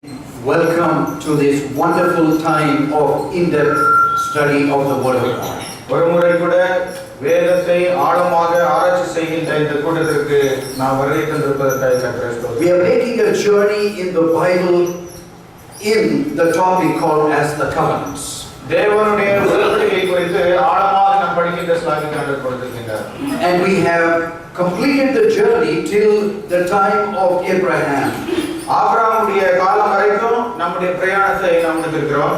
Welcome to this wonderful time of in-depth study of the Word of God. ஒருமுறை கூட வேதத்தை ஆழமாக ஆராய்ச்சி செய்கின்ற இந்த கூட்டத்திற்கு நாம் வருகை தந்திருப்பதற்காக கர்த்தரை ஸ்தோத்திரிக்கிறோம். We are making a journey in the Bible in the topic called as the covenants. தேவனுடைய உடன்படிக்கை குறித்து ஆழமாக நாம் படிக்கின்ற ஸ்லாகிக் ஆண்டவர் கொடுத்திருக்கிறார். And we have completed the journey till the time of Abraham. ஆபிரகாமுடைய காலம் வரைக்கும் நம்முடைய பிரயாணத்தை நாம் முடித்திருக்கிறோம்.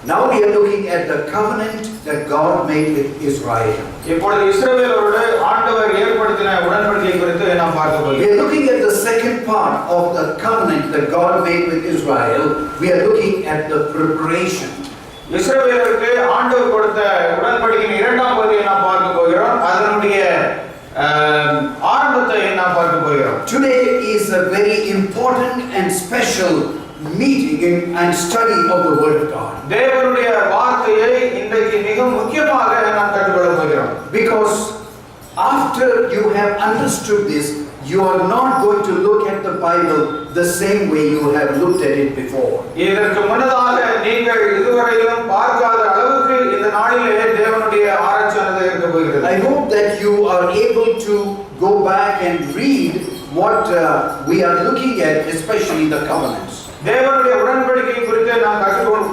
Now we are looking at the covenant that God made with Israel. இப்பொழுது இஸ்ரவேலரோடு ஆண்டவர் ஏற்படுத்தின உடன்படிக்கை குறித்து நாம் பார்க்க போகிறோம். We are looking at the second part of the covenant that God made with Israel. We are looking at the preparation. இஸ்ரவேலருக்கு ஆண்டவர் கொடுத்த உடன்படிக்கையின் இரண்டாம் பகுதியை நாம் பார்க்க போகிறோம். அதனுடைய ஆரம்பத்தை நாம் பார்க்க போகிறோம். Today is a very important and special meeting and study of the Word of God. தேவனுடைய வார்த்தையை இன்றைக்கு மிக முக்கியமாக நாம் கற்றுக்கொள்ள போகிறோம். Because after you have understood this, you are not going to look at the Bible the same way you have looked at it before. இதற்கு முன்னதாக நீங்கள் இதுவரையிலும் பார்க்காத அளவுக்கு இந்த நாளிலே தேவனுடைய ஆராய்ச்சியானது இருக்க போகிறது. I hope that you are able to go back and read what we are looking at, especially the covenants. தேவனுடைய உடன்படிக்கை குறித்து நாம்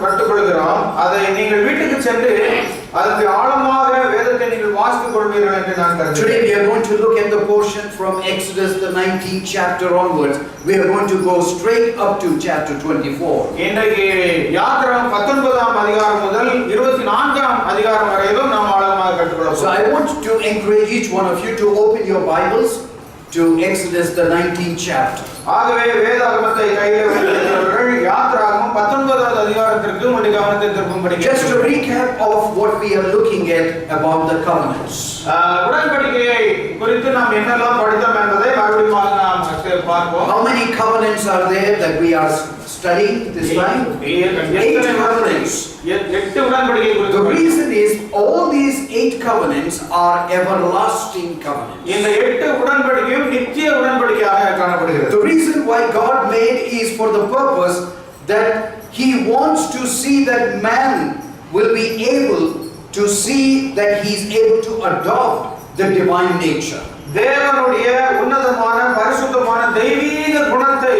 கற்றுக்கொள்கிறோம். அதை நீங்கள் வீட்டுக்கு சென்று அதற்கு ஆழமாக வேதத்தை நீங்கள் வாசித்துக் கொள்வீர்கள் என்று நான் கருதுகிறேன். Today we are going to look at the portion from Exodus the 19th chapter onwards. We are going to go straight up to chapter 24. இன்றைக்கு யாத்திராகமம் 19ஆம் அதிகாரம் முதல் 24ஆம் அதிகாரம் வரையிலும் நாம் ஆழமாக கற்றுக்கொள்ளப் போகிறோம். So I want to encourage each one of you to open your Bibles to Exodus the 19th chapter. ஆகவே வேதாகமத்தை கையில் வைத்திருக்கிறவர்கள் யாத்திராகமம் 19ஆவது அதிகாரத்திற்கு உங்களுடைய கவனத்தை திருப்பும்படி. Just a recap of what we are looking at about the covenants. உடன்படிக்கையை குறித்து நாம் என்னெல்லாம் படித்தோம் என்பதை மறுபடியும் நாம் பார்ப்போம். How many covenants are there that we are studying this time? 8 covenants. 8 உடன்படிக்கை குறித்து. The reason is all these 8 covenants are everlasting covenants. இந்த 8 உடன்படிக்கையும் நித்திய உடன்படிக்கையாக காணப்படுகிறது. The reason why God made is for the purpose that He wants to see that man will be able to see that he is able to adopt the divine nature. தேவனுடைய உன்னதமான பரிசுத்தமான தெய்வீக குணத்தை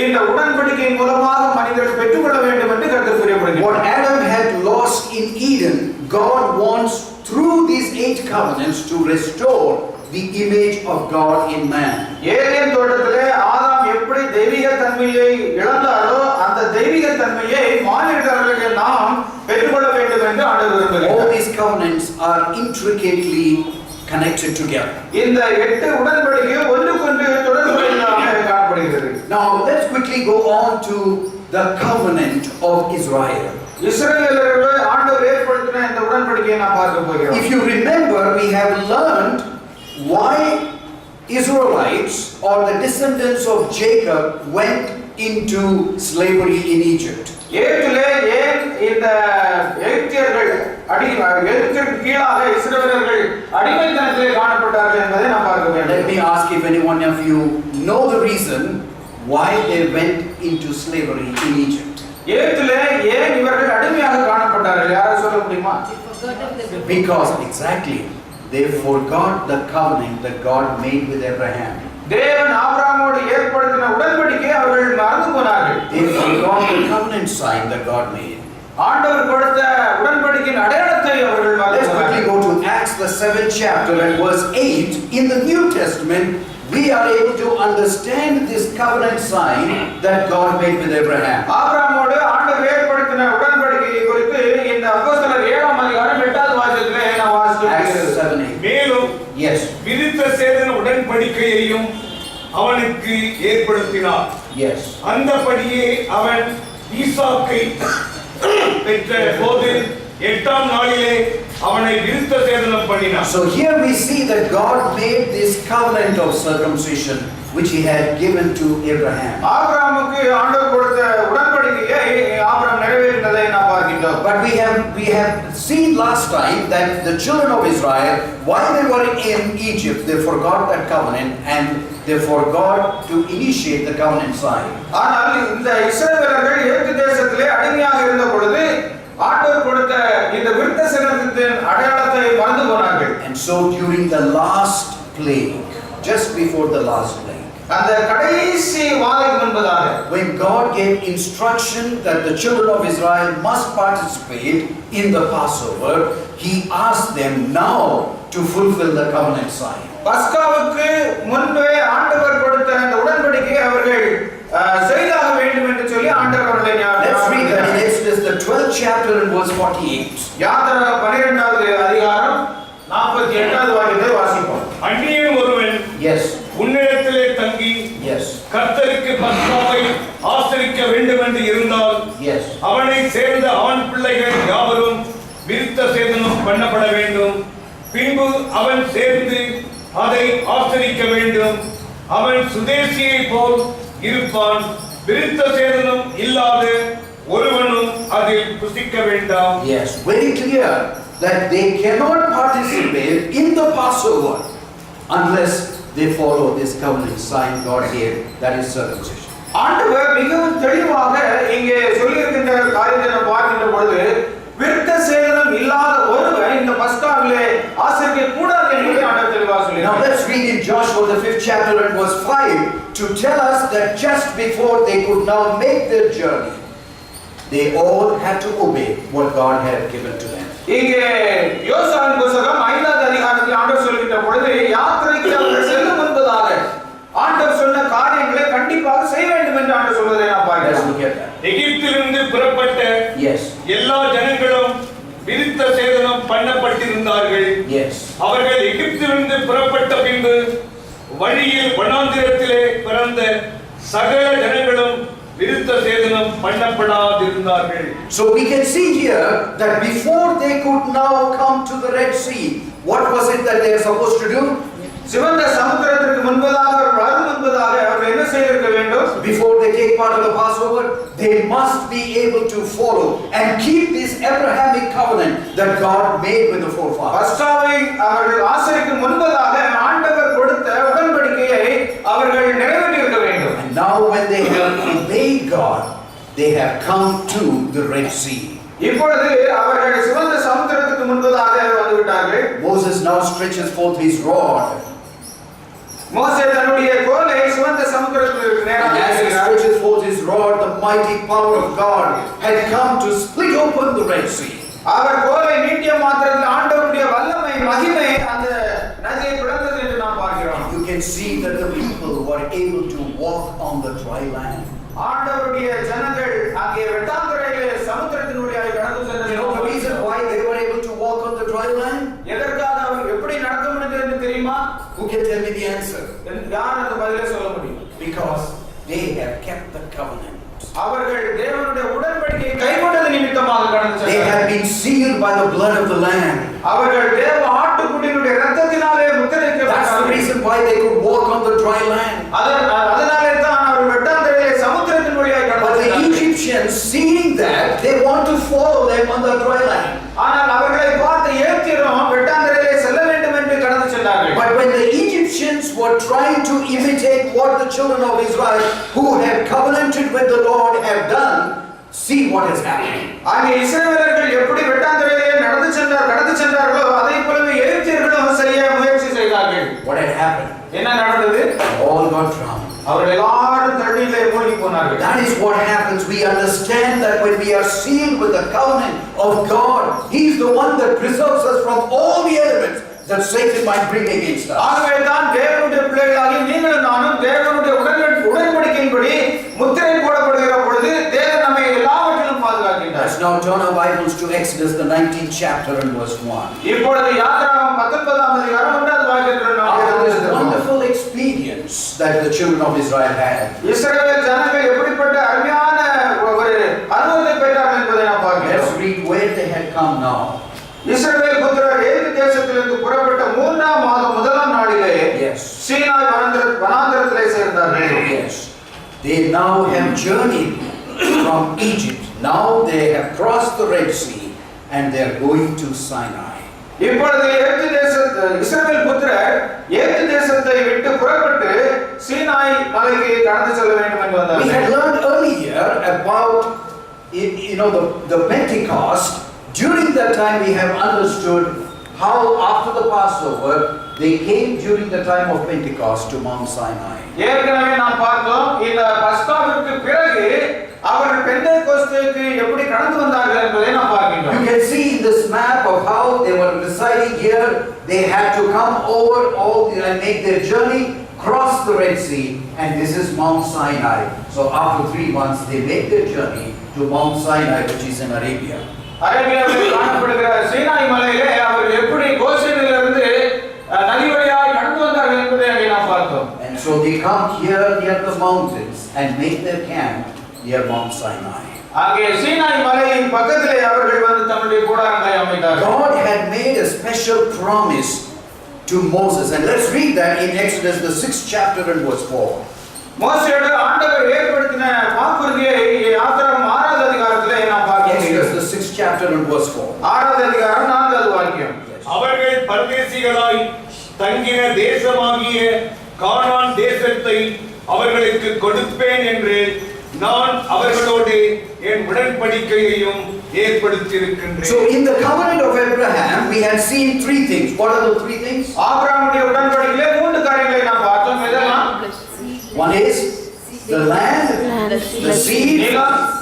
இந்த உடன்படிக்கையின் மூலமாக மனிதர்கள் பெற்றுக்கொள்ள வேண்டும் என்று கர்த்தர் கூறியிருக்கிறார். What Adam had lost in Eden, God wants through these 8 covenants to restore the image of God in man. Eden தோட்டத்திலே ஆதாம் எப்படி தெய்வீக தன்மையை இழந்தாரோ அந்த தெய்வீக தன்மையை மானிடர்களாகிய நாம் பெற்றுக்கொள்ள வேண்டும் என்று ஆண்டவர் விரும்புகிறார். All these covenants are intricately connected together. இந்த 8 உடன்படிக்கைகள் ஒன்றுக்கொன்று தொடர்புடையதாக காணப்படுகிறது. Now let's quickly go on to the covenant of Israel. இஸ்ரவேலரோடு ஆண்டவர் ஏற்படுத்தின இந்த உடன்படிக்கையை நாம் பார்க்க போகிறோம். If you remember, we have learned why Israelites or the descendants of Jacob went into slavery in Egypt. எகிப்திலே ஏன் இந்த எகிப்தியர்கள் எகிப்திற்கு கீழாக இஸ்ரவேலர்கள் அடிமைத்தனத்திலே காணப்பட்டார்கள் என்பதை நாம் பார்க்க வேண்டும். Let me ask if any one of you know the reason why they went into slavery in Egypt. எகிப்திலே ஏன் இவர்கள் அடிமையாக காணப்பட்டார்கள்? யாராவது சொல்ல முடியுமா? Because exactly they forgot the covenant that God made with Abraham. தேவன் ஆபிரகாமோடு ஏற்படுத்தின உடன்படிக்கையை அவர்கள் மறந்து போனார்கள். They forgot the covenant sign that God made. ஆண்டவர் கொடுத்த உடன்படிக்கையின் அடையாளத்தை அவர்கள் மறந்து Let's quickly go to Acts the 7th chapter and verse 8. In the New Testament, we are able to understand this covenant sign that God made with Abraham. ஆபிரகாமோடு ஆண்டவர் ஏற்படுத்தின உடன்படிக்கையை குறித்து இந்த அப்போஸ்தலர் 7ஆம் அதிகாரம் 8வது வசனத்திலே நாம் வாசிக்கிறோம். மேலும் Yes. விதித்த சேதன உடன்படிக்கையையும் அவனுக்கு ஏற்படுத்தினார். Yes. அந்தபடியே அவன் ஈசாக்கை பெற்ற போது 8ஆம் நாளிலே அவனை விருத்த சேதனம் பண்ணினார். So here we see that God made this covenant of circumcision which he had given to Abraham. ஆபிரகாமுக்கு ஆண்டவர் கொடுத்த உடன்படிக்கையை ஆபிரகாம் நிறைவேற்றினதை நாம் பார்க்கிறோம். But we have seen last time that the children of Israel, while they were in Egypt, they forgot that covenant and they forgot to initiate the covenant sign. ஆனால் இந்த இஸ்ரவேலர்கள் எகிப்து தேசத்திலே அடிமையாக இருந்த பொழுது ஆண்டவர் கொடுத்த இந்த விருத்த சேதனத்தின் அடையாளத்தை மறந்து போனார்கள். And so during the last plague, just before the last plague, அந்த கடைசி வாதைக்கு முன்பதாக, when God gave instruction that the children of Israel must participate in the Passover, he asked them now to fulfill the covenant sign. பஸ்காவுக்கு முன்பே ஆண்டவர் கொடுத்த அந்த உடன்படிக்கையை அவர்கள் செய்தாக வேண்டும் என்று சொல்லி ஆண்டவர் அவர்களை Let's read that in Exodus the 12th chapter and verse 48. யாத்திரை 12வது அதிகாரம் 48வது வாக்கியத்தை வாசிப்போம். அந்நியன் ஒருவன் Yes. உன்னிடத்திலே தங்கி Yes. கர்த்தருக்கு பஸ்காவை ஆசரிக்க வேண்டும் என்று இருந்தால் Yes. அவனை சேர்ந்த ஆண் பிள்ளைகள் யாவரும் விருத்த சேதனம் பண்ணப்பட வேண்டும். பின்பு அவன் சேர்ந்து அதை ஆசரிக்க வேண்டும். அவன் சுதேசியை போல் இருப்பான். விருத்த சேதனம் இல்லாத ஒருவனும் அதில் புசிக்க வேண்டாம். Yes, very clear that they cannot participate in the Passover unless they follow this covenant sign God gave, that is circumcision. ஆண்டவர் மிகவும் தெளிவாக இங்கே சொல்லியிருக்கின்ற காரியத்தை நாம் பார்க்கின்ற பொழுது விருத்த சேதனம் இல்லாத ஒருவன் இந்த பஸ்காவிலே ஆசரிக்க கூடாது என்று ஆண்டவர் தெளிவாக சொல்லியிருக்கிறார். Now let's read in Joshua the 5th chapter and verse 5 to tell us that just before they could now make their journey, they all had to obey what God had given to them. இங்கே யோசுவாவின் புத்தகம் 5வது அதிகாரத்தில் ஆண்டவர் சொல்கின்ற பொழுது யாத்திரைக்கு அவர்கள் செல்லும் முன்பதாக ஆண்டவர் சொன்ன காரியங்களை கண்டிப்பாக செய்ய வேண்டும் என்று ஆண்டவர் சொல்வதை நாம் பார்க்கிறோம். எகிப்திலிருந்து புறப்பட்ட எல்லா ஜனங்களும் விருத்த சேதனம் பண்ணப்பட்டிருந்தார்கள். அவர்கள் எகிப்திலிருந்து புறப்பட்ட பின்பு வழியில் வனாந்திரத்திலே பிறந்த சகல ஜனங்களும் விருத்த சேதனம் பண்ணப்படாதிருந்தார்கள். So we can see here that before they could now come to the Red Sea, what was it that they are supposed to do? சிவந்த சமுத்திரத்திற்கு முன்பதாக வரும் முன்பதாக அவர்கள் என்ன செய்திருக்க வேண்டும்? Before they take part of the Passover, they must be able to follow and keep this Abrahamic covenant that God made with the forefathers. பஸ்காவை அவர்கள் ஆசரிக்கும் முன்பதாக ஆண்டவர் கொடுத்த உடன்படிக்கையை அவர்கள் நிறைவேற்றியிருக்க வேண்டும். And now when they have obeyed God, they have come to the Red Sea. இப்பொழுது அவர்கள் சிவந்த சமுத்திரத்துக்கு முன்பதாக வந்து விட்டார்கள். Moses now stretches forth his rod. மோசே தன்னுடைய கோலை சிவந்த சமுத்திரத்திற்கு நேராக As he stretches forth his rod, the mighty power of God had come to split open the Red Sea. அவர் கோலை நீட்டிய மாத்திரத்தில் ஆண்டவருடைய வல்லமை மகிமை அந்த நதியை பிளந்தது என்று நாம் பார்க்கிறோம். You can see that the people were able to walk on the dry land. ஆண்டவருடைய ஜனங்கள் அங்கே வெட்டாந்தரையிலே சமுத்திரத்தினுடைய கடந்து சென்றது. You know the reason why they were able to walk on the dry land? எதற்காக அவர் எப்படி நடக்க முடிந்தது என்று தெரியுமா? Who can tell me the answer? யார் அந்த பதிலை சொல்ல முடியும்? Because they have kept the covenant. அவர்கள் தேவனுடைய உடன்படிக்கையை கைக்கொண்டது நிமித்தமாக கடந்து சென்றார்கள். They have been sealed by the blood of the lamb. அவர்கள் தேவ ஆட்டுக்குட்டியினுடைய இரத்தத்தினாலே முத்திரைக்கப்பட்டார்கள். That's the reason why they could walk on the dry land. அதனாலே தான் அவர்கள் வெட்டாந்தரையிலே சமுத்திரத்தின் வழியாக கடந்து But the Egyptians, seeing that, they want to follow them on the dry land. ஆனால் அவர்களை பார்த்து ஏத்திரும் வெட்டாந்தரையிலே செல்ல வேண்டும் என்று கடந்து சென்றார்கள். But when the Egyptians were trying to imitate what the children of Israel who have covenanted with the Lord have done, see what has happened. அங்கே இஸ்ரவேலர்கள் எப்படி வெட்டாந்தரையிலே கடந்து சென்றார்களோ அதை போலவே எகிப்தியர்களும் செய்ய முயற்சி செய்தார்கள். What had happened? என்ன நடந்தது? All got drowned. அவர்கள் எல்லாரும் தண்ணீரிலே மூழ்கி போனார்கள். That is what happens. We understand that when we are sealed with the covenant of God, He is the one that preserves us from all the elements that Satan might bring against us. ஆகவே தான் தேவனுடைய பிள்ளைகளாகி நீங்களும் நானும் தேவனுடைய உடன்படிக்கையின்படி முத்திரை போடப்படுகிற பொழுது தேவன் நம்மை எல்லாவற்றிலும் பாதுகாக்கின்றார். Let's now turn our Bibles to Exodus the 19th chapter and verse 1. இப்பொழுது யாத்திராகமம் 19ஆம் அதிகாரம் 1வது வாக்கியத்தில் நாம் After this wonderful experience that the children of Israel had, இஸ்ரவேல் ஜனங்கள் எப்படிப்பட்ட அருமையான ஒரு அனுபவத்தை பெற்றார்கள் என்பதை நாம் பார்க்கிறோம். let's read where they had come now. இஸ்ரவேல் புத்திரர் எகிப்து தேசத்திலிருந்து புறப்பட்ட 3ஆம் மாதம் 1ஆம் நாளிலே சீனாய் வனாந்தரத்திலே சேர்ந்தார்கள். Yes. They now have journeyed from Egypt. Now they have crossed the Red Sea and they are going to Sinai. இப்பொழுது இஸ்ரவேல் புத்திரர் எகிப்து தேசத்தை விட்டு புறப்பட்டு சீனாய் மலைக்கு கடந்து செல்ல வேண்டும் என்று வந்தார்கள். We had learned earlier about the Pentecost. During that time we have understood how after the Passover they came during the time of Pentecost to Mount Sinai. ஏற்கனவே நாம் பார்த்தோம் இந்த பஸ்காவிற்கு பிறகு அவர்கள் பெந்தேகோஸ்துக்கு எப்படி கடந்து வந்தார்கள் என்பதை நாம் பார்க்கிறோம். You can see in this map of how they were residing here. They had to come over and make their journey, cross the Red Sea, and this is Mount Sinai. So after 3 months they make their journey to Mount Sinai, which is in Arabia. அரேபியாவில் காணப்படுகிற சீனாய் மலையிலே அவர்கள் எப்படி கோசேனிலிருந்து நதி வழியாக கடந்து வந்தார்கள் என்பதை அங்கே நாம் பார்த்தோம். And so they come here near the mountains and make their camp near Mount Sinai. அங்கே சீனாய் மலையின் பக்கத்திலே அவர்கள் வந்து தங்களுடைய கூடாரங்களை அமைத்தார்கள். God had made a special promise to Moses, and let's read that in Exodus the 6th chapter and verse 4. மோசேயோடு ஆண்டவர் ஏற்படுத்தின வாக்குறுதியை ஆதியாகமம் 6வது அதிகாரத்திலே நாம் பார்க்கிறோம். Exodus the 6th chapter and verse 4. 6வது அதிகாரம் 4வது வாக்கியம். அவர்கள் பரதேசிகளாய் தங்கின தேசமாகிய கானான் தேசத்தை அவர்களுக்கு கொடுப்பேன் என்று நான் அவர்களோடு என் உடன்படிக்கையையும் ஏற்படுத்தியிருக்கின்றேன். So in the covenant of Abraham we had seen 3 things. What are the 3 things? ஆபிரகாமுடைய உடன்படிக்கையிலே 3 காரியங்களை நாம் பார்த்தோம். எதெல்லாம்? One is the land, the seed,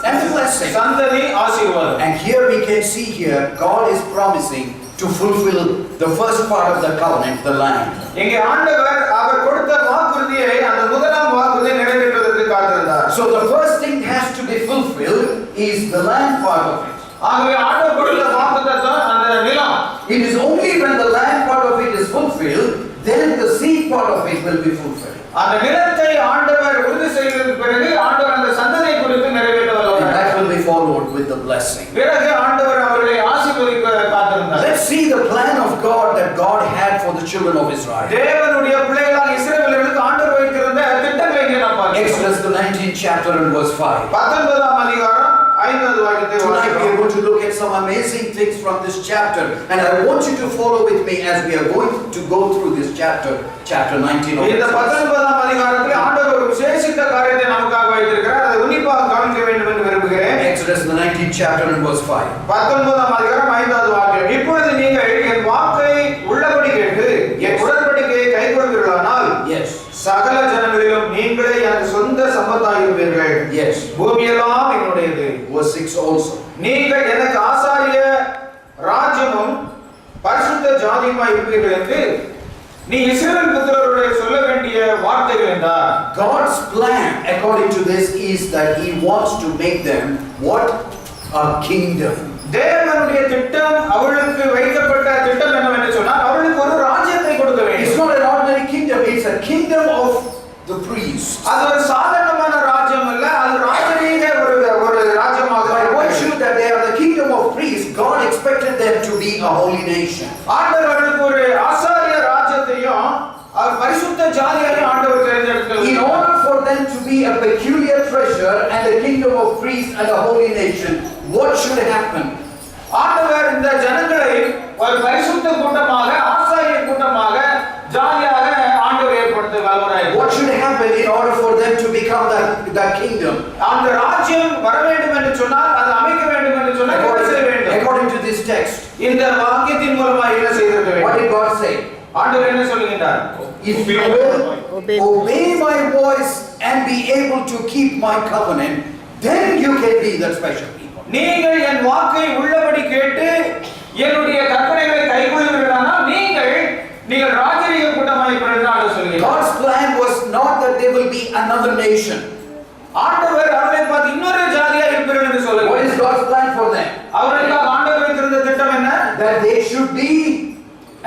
and the blessing. சந்ததி, ஆசீர்வாதம். And here we can see here God is promising to fulfill the first part of the covenant, the land. இங்கே ஆண்டவர் அவர் கொடுத்த வாக்குறுதியை அந்த முதலாம் வாக்குறுதியை நிறைவேற்றுவதற்கு காத்திருந்தார். So the first thing has to be fulfilled is the land part of it. ஆகவே ஆண்டவர் கொடுத்த வாக்குத்தத்தம் அந்த நிலம். It is only when the land part of it is fulfilled, then the seed part of it will be fulfilled. அந்த நிலத்தை ஆண்டவர் உறுதி செய்ததற்கு பிறகு ஆண்டவர் அந்த சந்ததியை குறித்து நிறைவேற்ற வல்லவர். And that will be followed with the blessing. பிறகு ஆண்டவர் அவர்களை ஆசீர்வதிக்க காத்திருந்தார். Let's see the plan of God that God had for the children of Israel. தேவனுடைய பிள்ளைகளாகிய இஸ்ரவேலர்களுக்கு ஆண்டவர் வைத்திருந்த திட்டங்களை இங்கே நாம் பார்க்கிறோம். Exodus the 19th chapter and verse 5. 19ஆம் அதிகாரம் 5வது வாக்கியத்தை Tonight we are going to look at some amazing things from this chapter, and I want you to follow with me as we are going to go through this chapter 19 of இந்த 19ஆம் அதிகாரத்தில் ஆண்டவர் ஒரு விசேஷித்த காரியத்தை நமக்காக வைத்திருக்கிறார். அதை உன்னிப்பாக கவனிக்க வேண்டும் என்று விரும்புகிறேன். Exodus the 19th chapter and verse 5. 19ஆம் அதிகாரம் 5வது வாக்கியம். இப்பொழுது நீங்கள் என் வாக்கை உள்ளபடி கேட்டு என் உடன்படிக்கையை கைக்கொள்வீர்களானால் சகல ஜனங்களிலும் நீங்களே எனக்கு சொந்த சம்பத்தாயிருப்பீர்கள். பூமியெல்லாம் என்னுடையது. Verse 6 also. நீங்கள் எனக்கு ஆசாரிய ராஜ்யமும் பரிசுத்த ஜாதியுமாய் இருப்பீர்கள் என்று நீ இஸ்ரவேல் புத்திரரோடு சொல்ல வேண்டிய வார்த்தைகள் என்றார். God's plan according to this is that he wants to make them what? A kingdom. தேவனுடைய திட்டம் அவர்களுக்கு வைக்கப்பட்ட திட்டம் என்னவென்று சொன்னால் அவர்களுக்கு ஒரு ராஜ்யத்தை கொடுக்க வேண்டும். It's not an ordinary kingdom, it's a kingdom of the priests. அது ஒரு சாதாரணமான ராஜ்யம் அல்ல, அது ராஜரீக ஒரு ராஜ்யமாக. By virtue that they are the kingdom of priests, God expected them to be a holy nation. ஆண்டவர் அவர்களுக்கு ஒரு ஆசாரிய ராஜ்யத்தையும் அவர் பரிசுத்த ஜாதியையும் ஆண்டவர் தேர்ந்தெடுத்தார். In order for them to be a peculiar treasure and a kingdom of priests and a holy nation, what should happen? ஆண்டவர் இந்த ஜனங்களை ஒரு பரிசுத்த கூட்டமாக ஆசாரிய கூட்டமாக ஜாதியாக ஆண்டவர் ஏற்படுத்த வல்லவராய். What should happen in order for them to become that kingdom? அந்த ராஜ்யம் வர வேண்டும் என்று சொன்னால் அது அமைக்க வேண்டும் என்று சொன்னால் என்ன செய்ய வேண்டும்? According to this text, இந்த வாக்கியத்தின் மூலமாக என்ன செய்திருக்க வேண்டும்? what did God say? ஆண்டவர் என்ன சொல்லுகிறார்? If you will obey my voice and be able to keep my covenant, then you can be that special people. நீங்கள் என் வாக்கை உள்ளபடி கேட்டு என்னுடைய கற்பனைகளை கைக்கொள்வீர்களானால் நீங்கள் ராஜரீக கூட்டமாய் இருப்பீர்கள் என்று சொல்கிறார். God's plan was not that they will be another nation. ஆண்டவர் அவர்களை பார்த்து இன்னொரு ஜாதியா இருப்பீர்கள் என்று சொல்கிறார். What is God's plan for them? அவர்களுக்காக ஆண்டவர் வைத்திருந்த திட்டம் என்ன? That they should be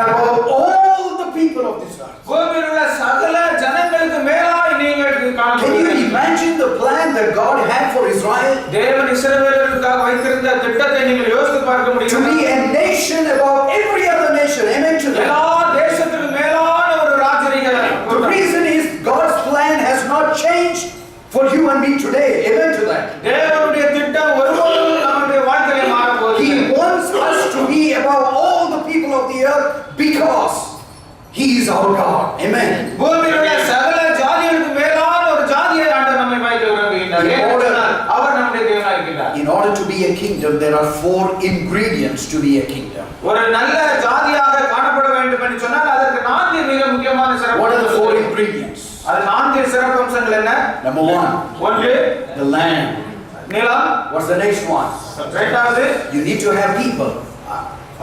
above all the people of this earth. பூமியில் உள்ள சகல ஜனங்களுக்கு மேலாய் நீங்கள் Can you imagine the plan that God had for Israel? தேவன் இஸ்ரவேலர்களுக்காக வைத்திருந்த திட்டத்தை நீங்கள் யோசித்து பார்க்க முடியுமா? To be a nation nation above every other nation. Amen to that. எல்லா தேசத்துக்கும் மேலான ஒரு ராஜரீக The reason is God's plan has not changed for you and me today. Amen to that. தேவனுடைய திட்டம் ஒருபோதும் நம்முடைய வாழ்க்கையில மாறப் போவதில்லை. He wants us to be above all the people of the earth because He is our God. Amen. பூமியில் உள்ள சகல ஜாதிகளுக்கு மேலான ஒரு ஜாதியை ஆண்டவர் நம்மை வைக்க விரும்புகின்றார். ஏனென்றால் அவர் நம்முடைய தேவனாய் இருக்கிறார். In order to be a kingdom, there are 4 ingredients to be a kingdom. ஒரு நல்ல ஜாதியாக காணப்பட வேண்டும் என்று சொன்னால் அதற்கு 4 மிக முக்கியமான சிறப்பு. What are the 4 ingredients? அது 4 சிறப்பு அம்சங்கள் என்ன? Number 1, ஒன்று the land. நிலம். What's the next one? இரண்டாவது You need to have people.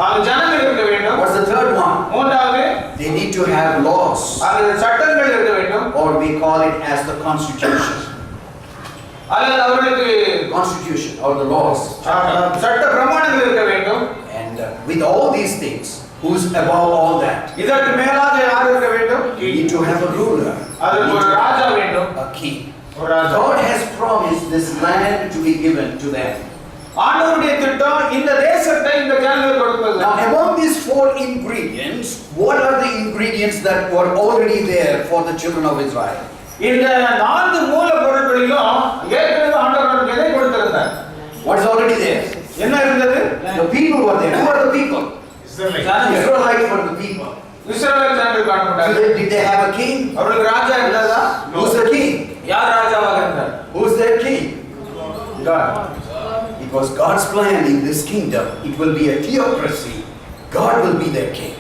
அது ஜனங்கள் இருக்க வேண்டும். What's the third one? மூன்றாவது They need to have laws, அது சட்டங்கள் இருக்க வேண்டும். or we call it as the constitution. அல்லது அவர்களுக்கு Constitution or the laws. சட்ட பிரமாணங்கள் இருக்க வேண்டும். And with all these things, who's above all that? இதற்கு மேலாக யார் இருக்க வேண்டும்? You need to have a ruler, அதற்கு ஒரு ராஜா வேண்டும். a king. ஒரு ராஜா. God has promised this land to be given to them. ஆண்டவருடைய திட்டம் இந்த தேசத்தை இந்த ஜனங்களுக்கு கொடுப்பது. Now, among these 4 ingredients, what are the ingredients that were already there for the children of Israel? இந்த 4 மூல பொருட்களிலும் ஏற்கனவே ஆண்டவர் எதை கொடுத்திருந்தார்? What is already there? என்ன இருந்தது? The people were there. Who are the people? Israelites were the people. இஸ்ரவேல் ஜனங்கள் காணப்பட்டார்கள். Did they have a king? அவர்களுக்கு ராஜா இருந்ததா? Who's the king? யார் ராஜாவாக இருந்தார்? Who's their king? God. It was God's plan in this kingdom. It will be a theocracy. God will be their king.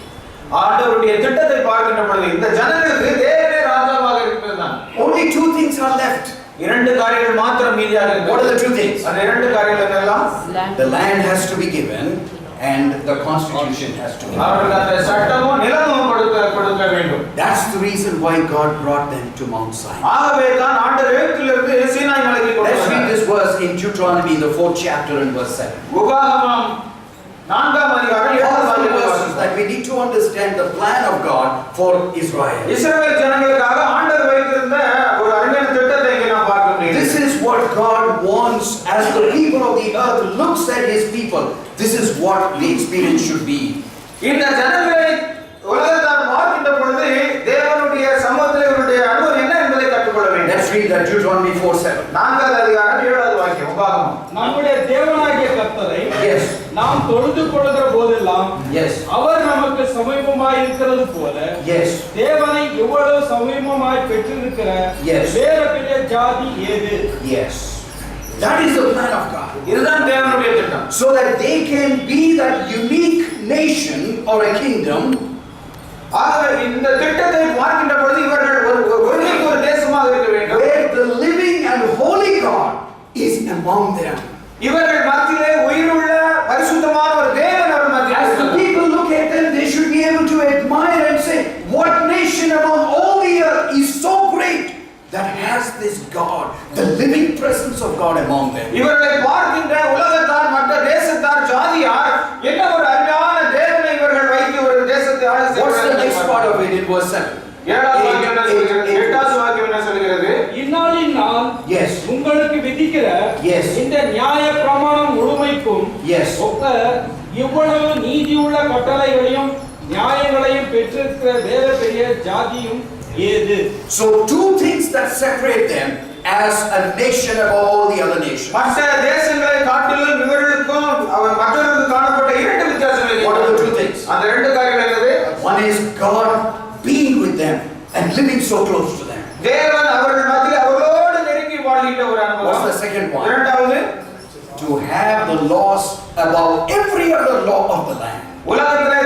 ஆண்டவருடைய திட்டத்தை பார்க்கின்ற பொழுது இந்த ஜனங்களுக்கு தேவனே ராஜாவாக இருக்கிறதுதான். Only 2 things are left. 2 காரியங்கள் மாத்திரம் மீதியாக இருக்கிறது. What are the 2 things? அந்த 2 காரியங்கள் எல்லாம் The land has to be given and the constitution has to be given. அவர்களுக்கு அந்த சட்டமும் நிலமும் கொடுக்க வேண்டும். That's the reason why God brought them to Mount Sinai. ஆகவே தான் ஆண்டவர் எகிப்திலிருந்து சீனாய் மலைக்கு கொண்டு Let's read வந்தார். this verse in Deuteronomy, the 4th chapter and verse 7. உபாகமம் 4ஆம் அதிகாரம் 7ஆம் All the வசனம். verses that we need to understand the plan of God for Israel. இஸ்ரவேல் ஜனங்களுக்காக ஆண்டவர் வைத்திருந்த ஒரு அருமையான திட்டத்தை இங்கே நாம் பார்க்க முடியும். This is what God wants as the people of the earth looks at His people. This is what the experience should be. இந்த ஜனங்களை உலகத்தார் பார்க்கின்ற பொழுது தேவனுடைய சமூகத்தில் இவருடைய அனுபவம் என்ன என்பதை கற்றுக்கொள்ள வேண்டும். Let's read that Deuteronomy 4:7. 4ஆம் அதிகாரம் 7ஆவது வாக்கியம் உபாகமம். நம்முடைய தேவனாகிய கர்த்தரை Yes. நாம் தொழுது கொள்கிற போதெல்லாம் Yes. அவர் நமக்கு சமீபமாய் இருக்கிறது போல Yes. தேவனை இவ்வளவு சமீபமாய் பெற்றிருக்கிற Yes. வேறு பெரிய ஜாதி ஏது? Yes. That is the plan of God. இதுதான் தேவனுடைய திட்டம். So that they can be that unique nation or a kingdom. ஆகவே இந்த திட்டத்தை பார்க்கின்ற பொழுது இவர்கள் ஒரு தேசமாக இருக்க வேண்டும். Where the living and holy God is among them. இவர்கள் மத்தியிலே உயிருள்ள பரிசுத்தமான ஒரு தேவன் அவர்கள் மத்தியிலே As the people look at them, they should be able to admire and say, what nation among all the earth is so great that has this God, the living presence of God among them. இவர்களை பார்க்கின்ற உலகத்தார் மற்ற தேசத்தார் ஜாதியார் என்ன ஒரு அருமையான தேவனை இவர்கள் வைத்து ஒரு தேசத்தை ஆள செய்கிறார்கள். What's the next part of it in verse 7? 7ஆவது வாக்கியம் என்ன சொல்கிறது? 8ஆவது வாக்கியம் என்ன சொல்கிறது? இந்நாளில் நான் Yes. உங்களுக்கு விதிக்கிற Yes. இந்த நியாய பிரமாணம் முழுமைக்கும் Yes. ஒத்த இவ்வளவு நீதியுள்ள கட்டளைகளையும் நியாயங்களையும் பெற்றிருக்கிற வேறு பெரிய ஜாதியும் ஏது? So 2 things that separate them as a nation above all the other nations. மற்ற தேசங்களை காட்டிலும் இவர்களுக்கும் மற்றவர்களுக்கு காணப்பட்ட 2 வித்தியாசங்கள். What are the 2 things? அந்த 2 காரியங்கள் என்னது? One is God being with them and living so close to them. தேவன் அவர்கள் மத்தியில் அவர்களோடு நெருங்கி வாழ்கின்ற ஒரு அனுபவம். What's the second one? இரண்டாவது To have the laws above every other law of the land. உலகத்திலே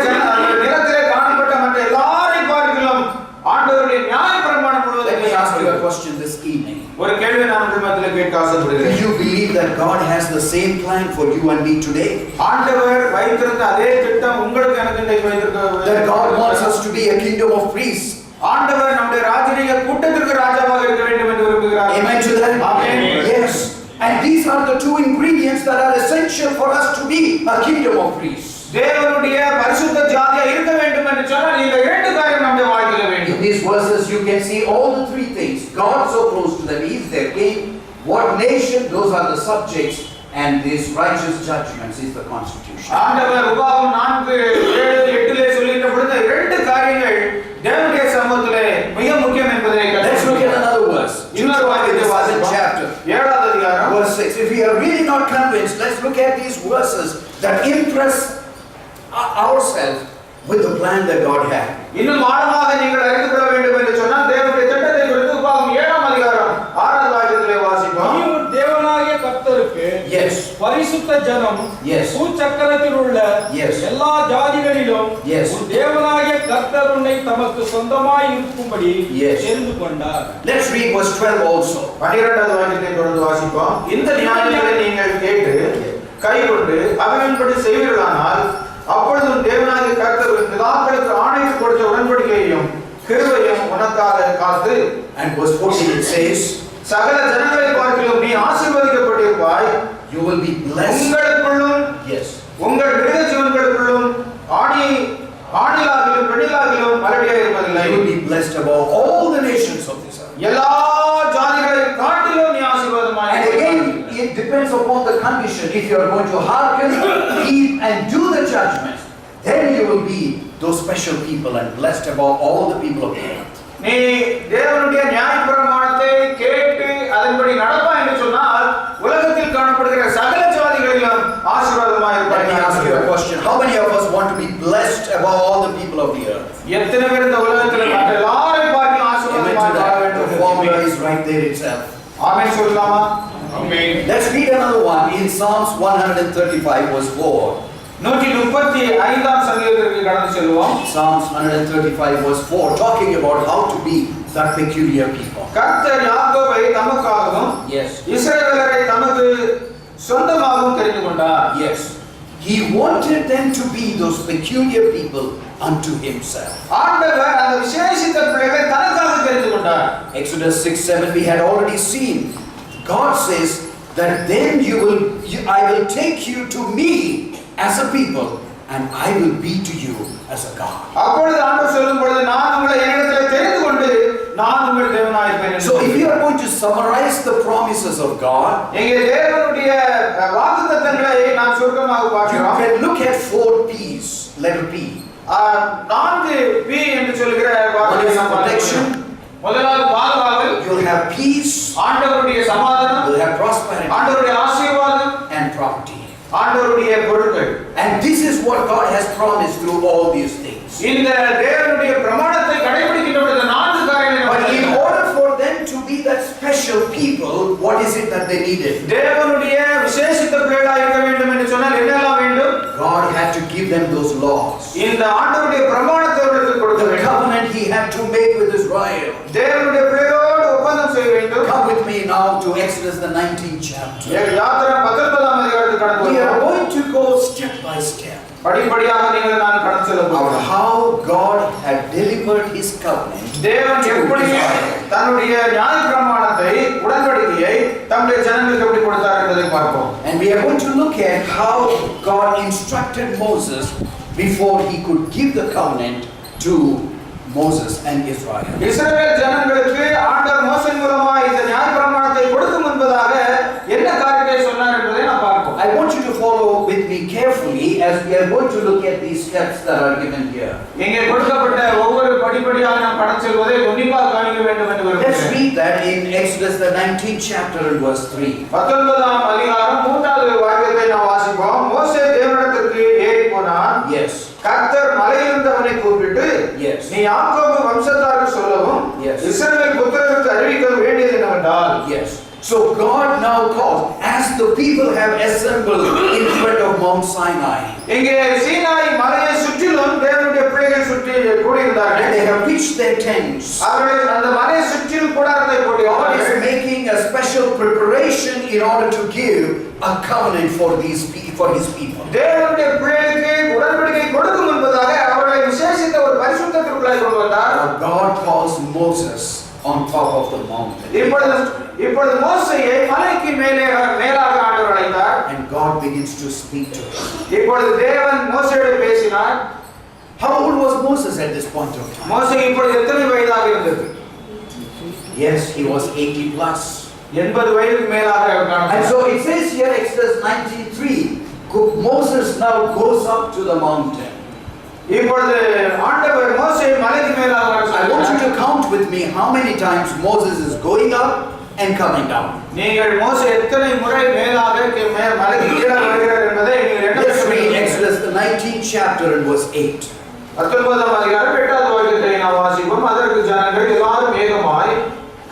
நிலத்திலே காணப்பட்ட மற்ற எல்லாரையும் பார்க்கலாம் ஆண்டவருடைய நியாய பிரமாணம் முழுவதும். Let me ask you a question this evening. ஒரு கேள்வி நான் உங்கள் மத்தியில் கேட்க Do ஆசைப்படுகிறேன். you believe that God has the same plan for you and me today? ஆண்டவர் வைத்திருந்த அதே திட்டம் உங்களுக்கு எனக்கு இன்றைக்கு That God wants வைத்திருக்கிறார். us to be a kingdom of priests. ஆண்டவர் நம்முடைய ராஜரீக கூட்டத்திற்கு ராஜாவாக இருக்க வேண்டும் என்று விரும்புகிறார். Amen to that? Amen. Yes. And these are the 2 ingredients that are essential for us to be a kingdom of priests. தேவனுடைய பரிசுத்த ஜாதியா இருக்க வேண்டும் என்று சொன்னால் இந்த 2 காரியம் நம்முடைய வாழ்க்கையில In வேண்டும். these verses you can see all the 3 things. God so close to them, He is their king. What nation? Those are the subjects. and these righteous judgments is the constitution. ஆண்டவர் உபாகம் 4:7-8 சொல்லிட்ட பொழுது ரெண்டு காரியங்கள் தேவனுடைய சமூகத்திலே மிக முக்கியம் என்பதை Let's look at another verse. இன்னொரு வாக்கியத்தை வாசிப்போம். chapter 7வது அதிகாரம் verse 6. If we are really not convinced, let's look at these verses that impress ourselves with the plan that God had. இன்னும் ஆழமாக நீங்கள் அறிந்து கொள்ள வேண்டும் என்று சொன்னால் தேவனுடைய திட்டத்தை குறித்து உபாகம் 7ஆம் அதிகாரம் 6வது வாக்கியத்திலே வாசிப்போம். நீ உன் தேவனாகிய கர்த்தருக்கு Yes. பரிசுத்த ஜனம் Yes. பூச்சக்கரத்தில் உள்ள Yes. எல்லா ஜாதிகளிலும் Yes. உன் தேவனாகிய கர்த்தர் உன்னை தமக்கு சொந்தமாய் இருக்கும்படி Yes. தெரிந்து கொண்டார். Let's read verse 12 also. 12வது வாக்கியத்தை தொடர்ந்து வாசிப்போம். இந்த நியாயங்களை நீங்கள் கேட்டு கைக்கொண்டு அவைகளின்படி செய்வீர்களானால் அப்பொழுது உன் தேவனாகிய கர்த்தர் உன் பிதாக்களுக்கு ஆணையிட்டு கொடுத்த உடன்படிக்கையையும் கிருபையும் உனக்காக காத்து. And verse 14 it says, சகல ஜனங்களை பார்க்கிலும் நீ ஆசீர்வதிக்கப்பட்டிருப்பாய். you will be blessed. உங்களுக்குள்ளும் Yes. உங்கள் மிருக ஜீவன்களுக்குள்ளும் ஆணிலாகிலும் பெண்ணிலாகிலும் மலடியாக இருப்பதில்லை. You will be blessed above all the nations of this earth. எல்லா ஜாதிகளையும் காட்டிலும் நீ ஆசீர்வாதமாய் And again, it depends upon the condition. If you are going to hearken, keep and do the judgments, then you will be those special people and blessed above all the people of the earth. நீ தேவனுடைய நியாயப்பிரமாணத்தை கேட்டு அதன்படி நடப்பாய் என்று சொன்னால் உலகத்தில் காணப்படுகிற சகல ஜாதிகளிலும் ஆசீர்வாதமாய் Let me ask you a இருப்பாய். question. How many of us want to be blessed above all the people of the earth? எத்தனை பேர் இந்த உலகத்தில் மற்ற எல்லாரையும் பார்த்து Amen to ஆசீர்வாதமாய் வாழ that. வேண்டும்? The formula is right there itself. ஆமென் சொல்லலாமா? Amen. Let's read another one in Psalms 135 verse 4. 135ஆம் சங்கீதத்திற்கு கடந்து செல்வோம். Psalms 135 verse 4, talking about how to be that peculiar people. கர்த்தர் யாக்கோபை தமக்காகவும் Yes. இஸ்ரவேலரை தமக்கு சொந்தமாகவும் தெரிந்து கொண்டார். Yes. He wanted them to be those peculiar people unto himself. ஆண்டவர் அந்த விசேஷித்த பிள்ளைகளை தனக்காக தெரிந்து கொண்டார். Exodus 6:7 we had already seen. God says that then I will take you to me as a people and I will be to you as a God. அப்பொழுது ஆண்டவர் சொல்லும் பொழுது நான் உங்களை என்னிடத்தில் தெரிந்து கொண்டு நான் உங்கள் தேவனாய் இருப்பேன். So if you are going to summarize the promises of God, இங்கே தேவனுடைய வாக்குத்தத்தங்களை நாம் சுருக்கமாக you பார்க்கிறோம். can look at 4 P's. Letter P. 4 P என்று சொல்கிற One வார்த்தையை is நாம் protection. முதலாவது பாதுகாவல், You'll have peace. ஆண்டவருடைய சமாதானம், You'll have prosperity ஆண்டவருடைய ஆசீர்வாதம், and property. ஆண்டவருடைய பொருட்கள். And this is what God has promised through all these things. இந்த தேவனுடைய பிரமாணத்தை கடைபிடிக்கின்ற இந்த 4 காரியங்களை But in order for them to be that special people, what is it that they needed? தேவனுடைய விசேஷித்த பிள்ளைகளாக இருக்க வேண்டும் என்று சொன்னால் என்னெல்லாம் வேண்டும்? God had to give them those laws. இந்த ஆண்டவருடைய பிரமாணத்தை அவர்களுக்கு கொடுக்க The வேண்டும். covenant he had to make with Israel. தேவனுடைய பிள்ளைகளோடு ஒப்பந்தம் செய்ய வேண்டும். Come with me now to Exodus the 19th chapter. யாத்திரை 19ஆம் அதிகாரத்துக்கு கடந்து We are வருவோம். going to go step by step படிப்படியாக நீங்கள் நான் கடந்து செல்ல of போகிறோம். how God had delivered his covenant. தேவன் எப்படி தன்னுடைய நியாயப்பிரமாணத்தை உடன்படிக்கையை தம்முடைய ஜனங்களுக்கு எப்படி கொடுத்தார் என்பதை பார்ப்போம். And we are going to look at how God instructed Moses before he could give the covenant to Moses and Israel. இஸ்ரவேல் ஜனங்களுக்கு ஆண்டவர் மோசே மூலமாக இந்த நியாயப்பிரமாணத்தை கொடுக்கும் முன்பதாக என்ன காரியத்தை சொன்னார் என்பதை நாம் பார்ப்போம். I want you to follow with me carefully as we are going to look at these steps that are given here. இங்கே கொடுக்கப்பட்ட ஒவ்வொரு படிப்படியாக நாம் கடந்து செல்வதை உன்னிப்பாக கவனிக்க வேண்டும் என்று Let's விரும்புகிறேன். read that in Exodus the 19th chapter and verse 3. 19ஆம் அதிகாரம் 3வது வாக்கியத்தை நாம் வாசிப்போம். மோசே தேவனிடத்திற்கு ஏறி போனான். Yes. கர்த்தர் மலையிலிருந்து அவனை கூப்பிட்டு, Yes. நீ யாக்கோபு வம்சத்தாருக்கு சொல்லவும் Yes. இஸ்ரவேல் புத்திரருக்கு அறிவிக்க வேண்டியது என்னவென்றால், Yes. So God now calls, as the people have assembled in front of Mount Sinai, இங்கே சீனாய் மலையை சுற்றிலும் தேவனுடைய பிள்ளைகள் சுற்றி and கூடியிருந்தார்கள். they have pitched their tents. அவர்கள் அந்த மலையை சுற்றிலும் கூடாரத்தை God is போட்டிருந்தார்கள். making a special preparation in order to give a covenant for his people. தேவனுடைய பிள்ளைகளுக்கு உடன்படிக்கை கொடுக்கும் முன்பதாக அவர்களை விசேஷித்த ஒரு பரிசுத்தத்திற்குள்ளாய் கொண்டு வந்தார். Now God calls Moses on top of the mountain, இப்பொழுது மோசேயை மலைக்கு மேலாக ஆண்டவர் அழைத்தார். and God begins to speak to him. இப்பொழுது தேவன் மோசேயோடு பேசினார். How old was Moses at this point of time? மோசே இப்பொழுது எத்தனை வயதாக இருந்தது? Yes, he was 80 plus. 80 வயதுக்கு மேலாக And காணப்படுகிறார். so it says here, Exodus 19:3, Moses now goes up to the mountain. இப்பொழுது ஆண்டவர் மோசே மலைக்கு மேலாக I want you to count with me how many times Moses is going up and coming down. நீங்கள் மோசே எத்தனை முறை மேலாக மலைக்கு கீழே வருகிறார் என்பதை நீங்கள் Let's read Exodus the 19th chapter and verse 8. 19ஆம் அதிகாரம் 8வது வசனத்தை நாம் வாசிப்போம். அதற்கு ஜனங்கள் எல்லாரும் ஏகமாய்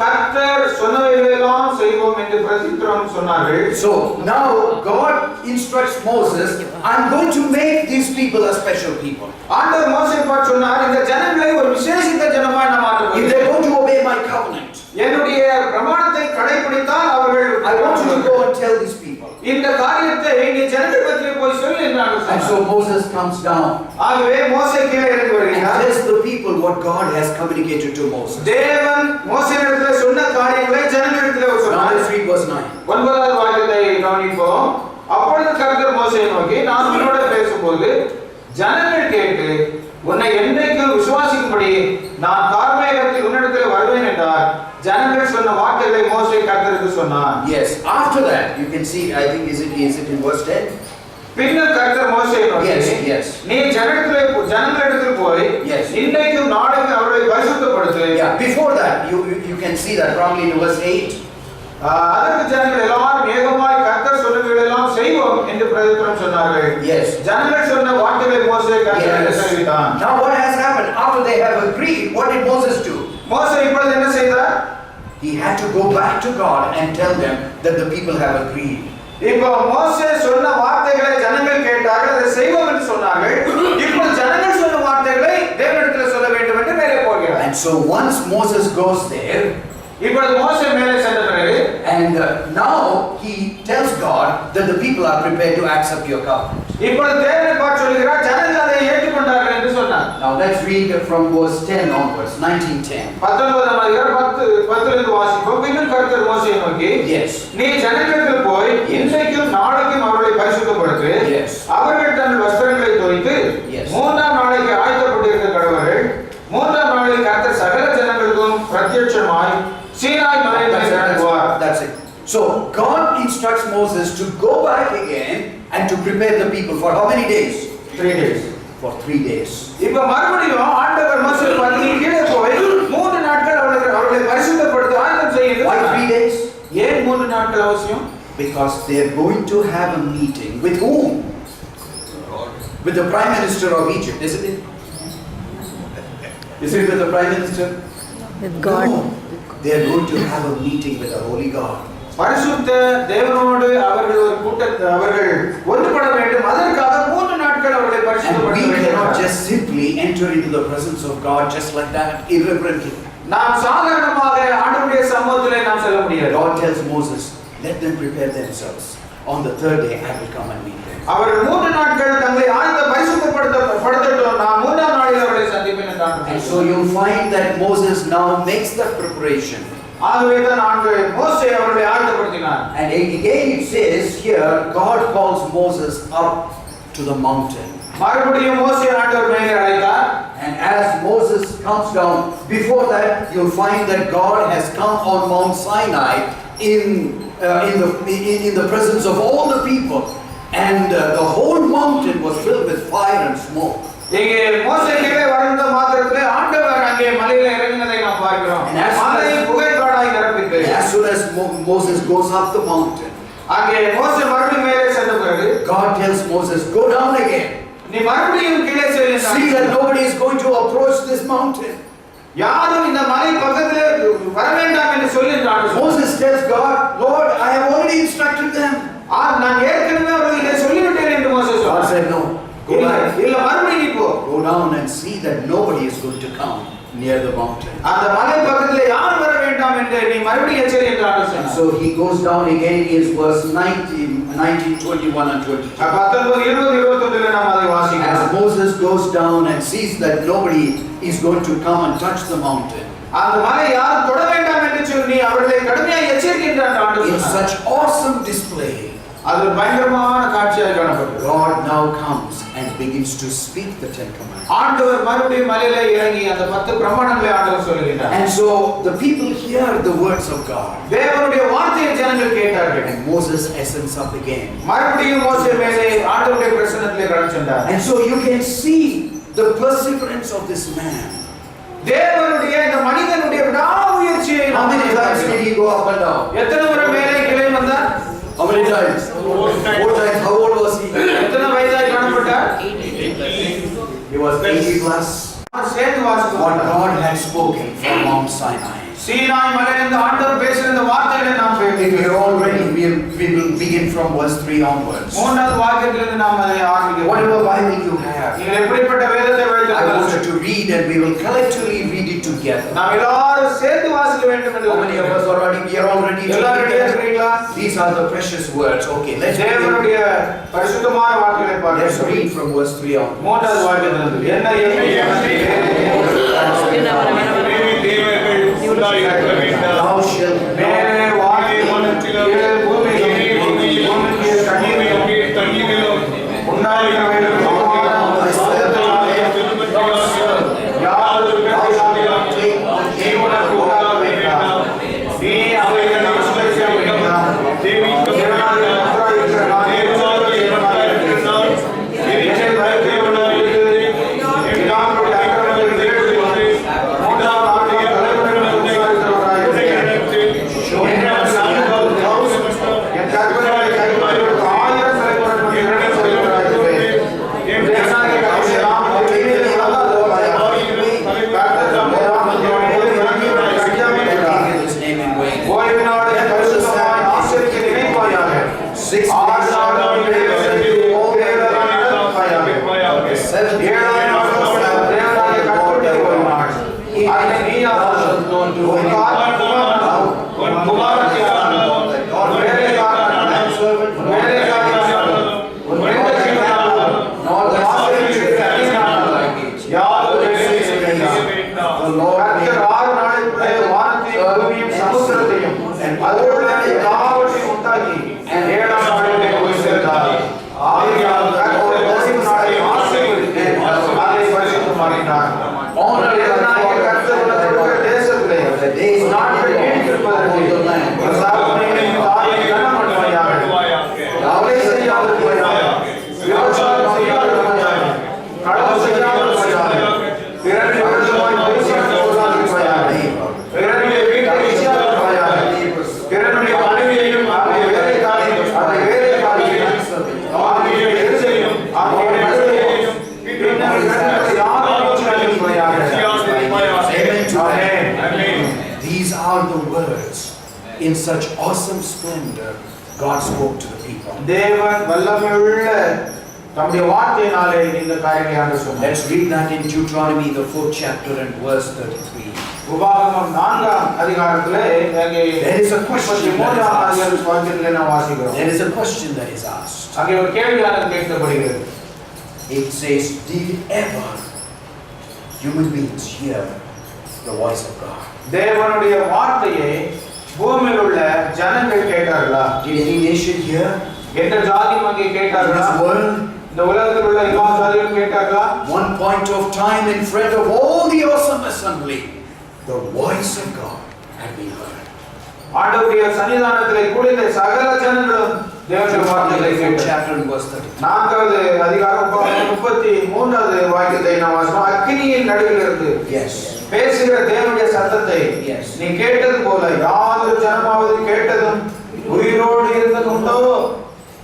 கர்த்தர் சொன்னவைகளெல்லாம் செய்வோம் என்று பிரதித்திரம் சொன்னார்கள். So now God instructs Moses, I'm going to make these people a special people. ஆண்டவர் மோசேயை பார்த்து சொன்னார், இந்த ஜனங்களை ஒரு விசேஷித்த ஜனமாய் நான் மாற்றப் If போகிறேன். they're going to obey my covenant, என்னுடைய பிரமாணத்தை கடைபிடித்தால் அவர்கள் I want you to go and tell these people. இந்த காரியத்தை நீ ஜனங்களிடத்தில் போய் சொல்லு என்றார். And so Moses comes down ஆகவே மோசே கீழே இறங்கி and வருகிறார். tells the people what God has communicated to Moses. தேவன் மோசேயிடத்தில் சொன்ன காரியங்களை ஜனங்களிடத்தில் Now சொன்னார். let's read verse 9. 9வது வாக்கியத்தை கவனிப்போம். அப்பொழுது கர்த்தர் மோசேயை நோக்கி, நான் உன்னோட பேசும்போது ஜனங்கள் கேட்டு உன்னை என்றைக்கு விசுவாசிக்கும்படி நான் கார்மேகத்தில் உன்னிடத்தில் வருவேன் என்றார். ஜனங்கள் சொன்ன வார்த்தைகளை மோசே கர்த்தருக்கு சொன்னார். Yes, after that you can see, I think is it in verse 10? பின்னர் கர்த்தர் மோசேயை நோக்கி, Yes. நீ ஜனங்களிடத்தில் போய் Yes. இன்றைக்கும் நாளைக்கு அவர்களை பரிசுத்தப்படுத்து. Yeah, before that you can see that probably in verse 8. அதற்கு ஜனங்கள் எல்லாரும் ஏகமாய் கர்த்தர் சொன்னவைகளெல்லாம் செய்வோம் என்று பிரதித்திரம் சொன்னார்கள். Yes. ஜனங்கள் சொன்ன வார்த்தைகளை மோசே கர்த்தருக்கு Yes. தெரிவித்தான். Now what has happened after they have agreed? What did Moses do? மோசே இப்பொழுது என்ன செய்தார்? He had to go back to God and tell them that the people have agreed. இப்போ மோசே சொன்ன வார்த்தைகளை ஜனங்கள் கேட்டார்கள், அதை செய்வோம் என்று சொன்னார்கள். இப்போ ஜனங்கள் சொன்ன வார்த்தைகளை தேவனிடத்தில் சொல்ல வேண்டும் என்று மேலே போகிறார். And so once Moses goes there, இப்பொழுது மோசே மேலே சென்ற பிறகு and now he tells God that the people are prepared to accept your covenant. இப்பொழுது தேவனை பார்த்து சொல்கிறார், ஜனங்கள் அதை ஏற்றுக்கொண்டார்கள் என்று சொன்னார். Now let's read from verse 10 onwards, 19:10. 19ஆம் அதிகாரம் 10 வாசிப்போம். பின்னர் கர்த்தர் மோசேயை நோக்கி, Yes. நீ ஜனங்களிடத்தில் போய் இன்றைக்கும் நாளைக்கும் அவர்களை பரிசுத்தப்படுத்து. Yes. அவர்கள் தங்கள் வஸ்திரங்களை தோய்த்து Yes. 3ஆம் நாளைக்கு ஆயத்தப்பட்டிருக்க கடவர்கள். 3ஆம் நாளில் கர்த்தர் சகல ஜனங்களுக்கும் பிரத்யட்சமாய் சீனாய் மலையில் இறங்குவார். That's it. So God instructs Moses to go back again and to prepare the people for how many days? 3 days. For 3 days. இப்ப மறுபடியும் ஆண்டவர் மோசேயை பார்த்து கீழே போய் 3 நாட்கள் அவர்களை பரிசுத்தப்படுத்த ஆயத்தம் செய்யுங்கள். Why 3 days? ஏன் 3 நாட்கள் அவசியம்? Because they are going to have a meeting with whom? With the Prime Minister of Egypt, isn't it? Is it with the Prime Minister? With God. No. They are going to have a meeting with the Holy God. பரிசுத்த தேவனோடு அவர்கள் ஒரு கூட்டத்தை அவர்கள் ஒன்றுபட வேண்டும். அதற்காக 3 நாட்கள் அவர்களை And பரிசுத்தப்படுத்த we cannot வேண்டும். just simply enter into the presence of God just like that, irreverently. நாம் சாதாரணமாக ஆண்டவருடைய சமூகத்திலே நாம் செல்ல முடியாது. God tells Moses, let them prepare themselves. On the 3rd day, I will come and meet them. அவர்கள் 3 நாட்கள் தங்களை பரிசுத்தப்படுத்தட்டும். நான் 3ஆம் நாளில் அவர்களை சந்திப்பேன் என்றார். And so you'll find that Moses now makes that preparation. ஆகவே தான் மோசே அவர்களை ஆயத்தப்படுத்தினார். And again it says here, God calls Moses up to the mountain. மறுபடியும் மோசே ஆண்டவர் மேலே அழைத்தார். And as Moses comes down, before that you'll find that God has come on Mount Sinai in the presence of all the people, and the whole mountain was filled with fire and smoke. இங்கே மோசே கீழே வந்த மாத்திரத்திலே ஆண்டவர் அங்கே மலையில இறங்கினதை நாம் பார்க்கிறோம். மலை புகைக்காடாய் நிரம்பிட்டு. As soon as Moses goes up the mountain, அங்கே மோசே மறுபடியும் மேலே சென்ற பிறகு God tells Moses, go down again. நீ மறுபடியும் கீழே செல். See that nobody is going to approach this mountain. யாரும் இந்த மலை பக்கத்திலே வர வேண்டாம் என்று சொல்லினார். Moses tells God, Lord, I have already instructed them. நான் ஏற்கனவே அவர்களுக்கு இதை சொல்லிவிட்டேன் என்று மோசே God சொன்னார். said, no. Go back. இல்ல மறுபடியும் நீ போ. Go down and see that nobody is going to come near the mountain. அந்த மலை பக்கத்திலே யாரும் வர வேண்டாம் என்று நீ மறுபடியும் எச்சரி என்று ஆண்டவர் சொன்னார். So he goes down again in verse 19, 21 and 22. 19, 20, 21 நாம் அதை வாசிக்கிறோம். As Moses goes down and sees that nobody is going to come and touch the mountain, அந்த மலை யாரும் தொட வேண்டாம் என்று சொல்லி அவர்களை கடுமையாக எச்சரிக்கின்றார் ஆண்டவர். in such awesome display, அது ஒரு பயங்கரமான காட்சியாக காணப்பட்டது. God now comes and begins to speak the 10 commandments. ஆண்டவர் மறுபடியும் மலையில இறங்கி அந்த 10 பிரமாணங்களை ஆண்டவர் சொல்லுகிறார். And so the people hear the words of God. தேவனுடைய வார்த்தையை ஜனங்கள் கேட்டார்கள். And Moses ascends up again. மறுபடியும் மோசே மேலே ஆண்டவருடைய பிரசன்னத்திலே கடந்து சென்றார். And so you can see the perseverance of this man. தேவனுடைய இந்த மனிதனுடைய விடாமுயற்சியை How many times did he go up and down? எத்தனை முறை மேலே கீழே வந்தார்? How many times? 4 times. How old was he? எத்தனை வயதாய் காணப்பட்டார்? He was 80 plus. சேர்ந்து வாசிப்போம். What God had spoken from Mount Sinai. Sinai மலையிலிருந்து ஆண்டவர் பேசின இந்த வார்த்தைகளை நாம் If we கேட்கிறோம். are all ready, we will begin from verse 3 onwards. மூன்றாவது வாக்கியத்திலிருந்து நாம் அதை ஆரம்பிக்கிறோம். Whatever Bible you have, நீங்கள் எப்படிப்பட்ட வேதத்தை I want you வைத்திருக்கிறீர்கள்? to read and we will collectively read it together. நாம் எல்லாரும் சேர்ந்து வாசிக்க வேண்டும் என்று How many of us are ready? We are all ready to எல்லாரும் read ரெடியா it. இருக்கிறீங்களா? These are the precious words. Okay, let's begin. தேவனுடைய பரிசுத்தமான வார்த்தைகளை Let's பார்க்கிறோம். read from verse 3 onwards. மூன்றாவது வாக்கியத்திலிருந்து என்ன Thou shalt மேலே வானம் கீழே பூமியிலும் பூமிக்கு தண்ணீரிலும் உண்டாயிருக்க வேண்டும். நீ உனக்கு உண்டாக வேண்டாம். நீ அவைகளை அனுசரிக்க வேண்டாம். தேவனாகிய கர்த்தராகிய நான் தேவனாகிய என்னை பயப்படுகிறவர்களுக்கு எல்லாருடைய அக்கிரமங்களை தேடுகிறேன். மூன்றாம் ஆண்டில் தலைவர்களை விசாரிக்கிறவராயிருக்கிறேன். என் கற்பனைகளை கைக்கொள்ளும் 1000 தலைமுறைகளுக்கு இரண்டு சொல்லுவராயிருக்கிறேன். என் தேவனாகிய கர்த்தருடைய நாமத்தை ஓய்வினாலே பரிசுத்தமாய் ஆசரிக்க நினைப்பாயாக. 6 ஆறு நாட்கள் தேவனாகிய நடப்பாயாக. 7 ஏழாம் நாள் தேவனாகிய கர்த்தருடைய ஒரு நாள். அதை நீயாவது உன் குமாரனுக்கு உன் வேலைக்காரன் உன் வேலைக்காரன் உன் வேலைக்காரன் உன் ஆசிரியருக்கு அந்நியனானவன் யாரும் வேலை செய்ய வேண்டாம். கர்த்தர் 6 நாளுக்குள்ளே வானத்தையும் பூமியையும் சமுத்திரத்தையும் அதோடு எல்லாவற்றையும் உண்டாக்கி 7ஆம் நாளிலே போய் சேர்ந்தார். ஆகையால் கர்த்தர் ஓய்வு நாளை ஆசீர்வதித்து அதை பரிசுத்தமாக்கினார். தேவனாகிய கர்த்தர் உனக்கு கொடுக்கிற தேசத்திலே உன் நாட்கள் நீடித்திருப்பதற்கு உன் தகப்பனையும் தாயையும் கனம் பண்ணுவாயாக. கொலை செய்யாதிருப்பாயாக. விபச்சாரம் செய்யாதிருப்பாயாக. களவு செய்யாதிருப்பாயாக. பிறனை விரோதமாய் பேசாமல் கொள்ளாதிருப்பாயாக. பிறனுடைய வீட்டை இச்சியாதிருப்பாயாக. பிறனுடைய மனைவியையும் அவருடைய வேலைக்காரையும் அவருடைய வேலைக்காரியையும் அவருடைய எரிசலையும் அவருடைய மனைவியையும் பின்னர் கர்த்தர் யாரும் இச்சியாதிருப்பாயாக. Amen. These are the words. In such awesome splendor, God spoke to the people. தேவன் வல்லமையுள்ள தம்முடைய வார்த்தையினாலே இந்த காரியங்களை ஆண்டு சொன்னார். Let's read that in Deuteronomy, the 4th chapter and verse 33. உபாகமம் 4ஆம் அதிகாரத்திலே அங்கே There is a question that is 33ஆம் asked. அதிகார வாக்கியத்திலே நாம் வாசிக்கிறோம். There is a question that is asked. அங்கே ஒரு கேள்வியானது கேட்கப்படுகிறது. It says, did ever human beings hear the voice of God? தேவனுடைய வார்த்தையை பூமியில் உள்ள ஜனங்கள் கேட்டார்களா? Did any nation hear? எந்த ஜாதியும் அங்கே In கேட்டார்களா? this world, இந்த உலகத்தில் உள்ள எல்லா ஜாதிகளும் கேட்டார்களா? one point of time in front of all the awesome assembly, the voice of God had been heard. ஆண்டவருடைய சன்னிதானத்திலே கூடிய சகல ஜனங்களும் தேவனுடைய வார்த்தைகளை Deuteronomy 4th கேட்டார்கள். chapter and verse 33. 4வது அதிகாரம் 33வது வாக்கியத்தை நாம் வாசிப்போம். அக்கினியின் நடுவில் இருந்து Yes. பேசுகிற தேவனுடைய சத்தத்தை Yes. நீ கேட்டது போல யாதொரு ஜனமாவது கேட்டதும் உயிரோடு இருந்ததுண்டோ?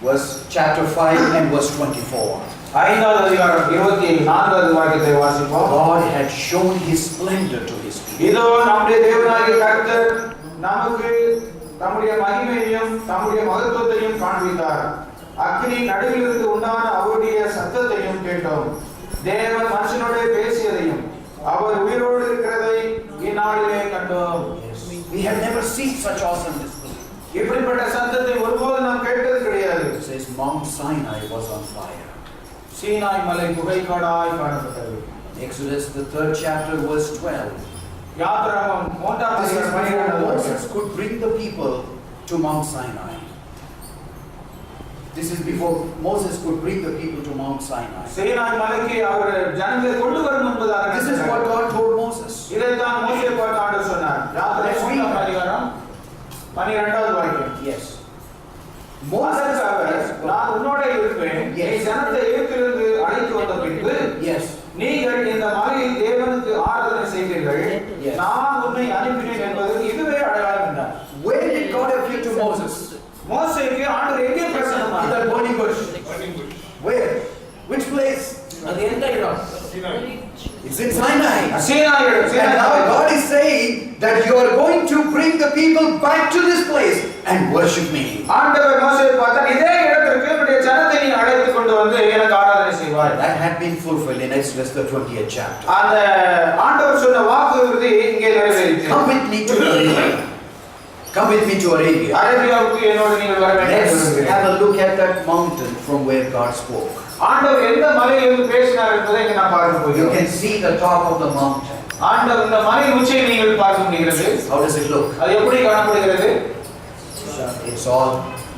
Verse chapter 5 and verse 24. 5வது அதிகாரம் 24வது வாக்கியத்தை வாசிப்போம். God had shown his splendor to his people. இதோ நம்முடைய தேவனாகிய கர்த்தர் நமக்கு தம்முடைய மகிமையையும் தம்முடைய மகத்துவத்தையும் காண்பித்தார். அக்கினி நடுவில் இருந்து உண்டான அவருடைய சத்தத்தையும் கேட்டோம். தேவன் மனுஷனோட பேசியதையும் அவர் உயிரோடு இருக்கிறதை இந்நாளிலே கண்டோம். We have never seen such awesome display. இப்படிப்பட்ட சத்தத்தை ஒருபோது நாம் கேட்டது கிடையாது. It says Mount Sinai was on fire. Sinai மலை புகைக்காடாய் காணப்பட்டது. Exodus the 3rd chapter verse 12. யாத்திராகமம் 3ஆம் This is அதிகாரம் where 12வது Moses could bring the people to Mount Sinai. This is before Moses could bring the people to Mount Sinai. Sinai மலைக்கு அவர் ஜனங்களை கொண்டு வரும் என்பதாக This is what God told Moses. இதைத்தான் மோசேயை பார்த்து ஆண்டவர் சொன்னார். யாத்திரை 3ஆம் அதிகாரம் 12வது வாக்கியம். Yes. மோசேக்கு அவர், நான் உன்னோட இருப்பேன், நீ ஜனத்தை எகிப்திலிருந்து அழைத்து வந்த பின்பு Yes. நீங்கள் இந்த மலையில் தேவனுக்கு ஆராதனை செய்வீர்கள், நான் உன்னை அனுப்பினேன் என்பதற்கு இதுவே அடையாளம் என்றார். Where did God appear to Moses? மோசேக்கு ஆண்டவர் எங்கே In பிரசன்னமானார்? that burning bush. Where? Which place? அது எந்த இடம்? It's in Sinai. சீனாய் இடம். And சீனாய் now இடம். God is saying that you are going to bring the people back to this place and worship me. ஆண்டவர் மோசேயை பார்த்தார், இதே இடத்திற்கு என்னுடைய ஜனத்தை நீ அழைத்து கொண்டு வந்து எனக்கு ஆராதனை செய்வாய். That had been fulfilled in Exodus the 20th chapter. அந்த ஆண்டவர் சொன்ன வாக்குறுதி இங்கே நிறைவேறியது. Come with me to Arabia. Come with me to Arabia. அரேபியாவுக்கு என்னோடு நீங்கள் வர வேண்டும். Let's have a look at that mountain from where God spoke. ஆண்டவர் எந்த மலையிலிருந்து பேசினார் என்பதை இங்கே நாம் பார்க்க You போகிறோம். can see the top of the mountain. ஆண்டவர் இந்த மலை உச்சியை நீங்கள் பார்க்க முடிகிறது. How does it look? அது எப்படி காணப்படுகிறது? It's all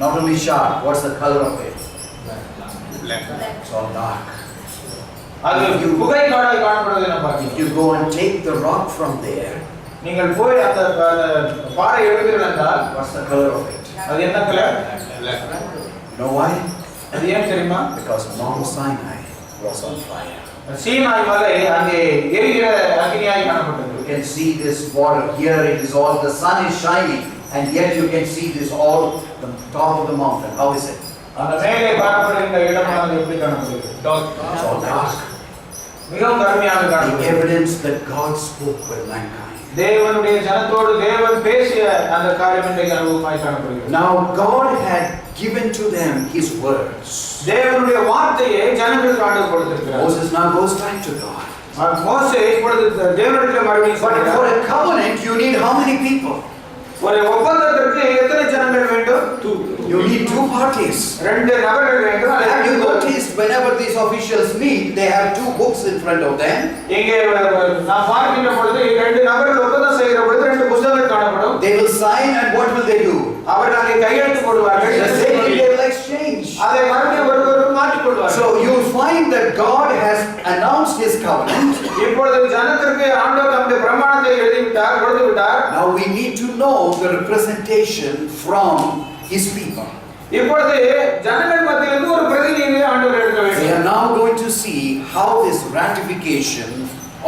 not only sharp. What's the color of it? It's all dark. அது புகை காடாய் காணப்படுவதை நாம் பார்க்கிறோம். If you go and take the rock from there, நீங்கள் போய் அந்த பாறை எடுக்கிறீர்கள் என்றால் what's the color of it? அது என்ன கலர்? You know why? அது ஏன் தெரியுமா? Because Mount Sinai was on fire. Sinai மலை அங்கே எரிகிற அக்னியாய் காணப்பட்டது. You can see this water here. It is all, the sun is shining, and yet you can see this all the top of the mountain. How is it? அந்த மேலே பார்க்கப்படுகின்ற இடமானது எப்படி காணப்படுகிறது? It's all dark. மிகவும் கருமையாக The காணப்படுகிறது. evidence that God spoke with mankind. தேவனுடைய ஜனத்தோடு தேவன் பேசிய அந்த காரியம் இன்றைக்கு அனுபவமாய் காணப்படுகிறது. Now God had given to them His words. தேவனுடைய வார்த்தையை ஜனங்களுக்கு ஆண்டவர் கொடுத்திருக்கிறார். Moses now goes back to God. மோசே இப்பொழுது தேவனிடத்தில் மறுபடியும் But சொல்கிறார். for a covenant, you need how many people? ஒரு ஒப்பந்தத்திற்கு எத்தனை ஜனங்கள் வேண்டும்? You need two parties. ரெண்டு நபர்கள் வேண்டும். Have you noticed whenever these officials meet, they have two books in front of them? இங்கே நான் பார்க்கின்ற பொழுது ரெண்டு நபர்கள் ஒப்பந்தம் செய்கிற பொழுது ரெண்டு புத்தகங்கள் காணப்படும். They will sign, and what will they do? அவர்கள் அங்கே கையெழுத்து போடுவார்கள். The same thing they will exchange. அதை மறுபடியும் ஒருவருக்கு மாற்றிக் கொள்வார்கள். So you find that God has announced His covenant. இப்பொழுது ஜனத்திற்கு ஆண்டவர் தம்முடைய பிரமாணத்தை எழுதிவிட்டார், கொடுத்து விட்டார். Now we need to know the representation from His people. இப்பொழுது ஜனங்கள் மத்தியிலிருந்து ஒரு பிரதிநிதியை ஆண்டவர் எடுக்க We வேண்டும். are now going to see how this ratification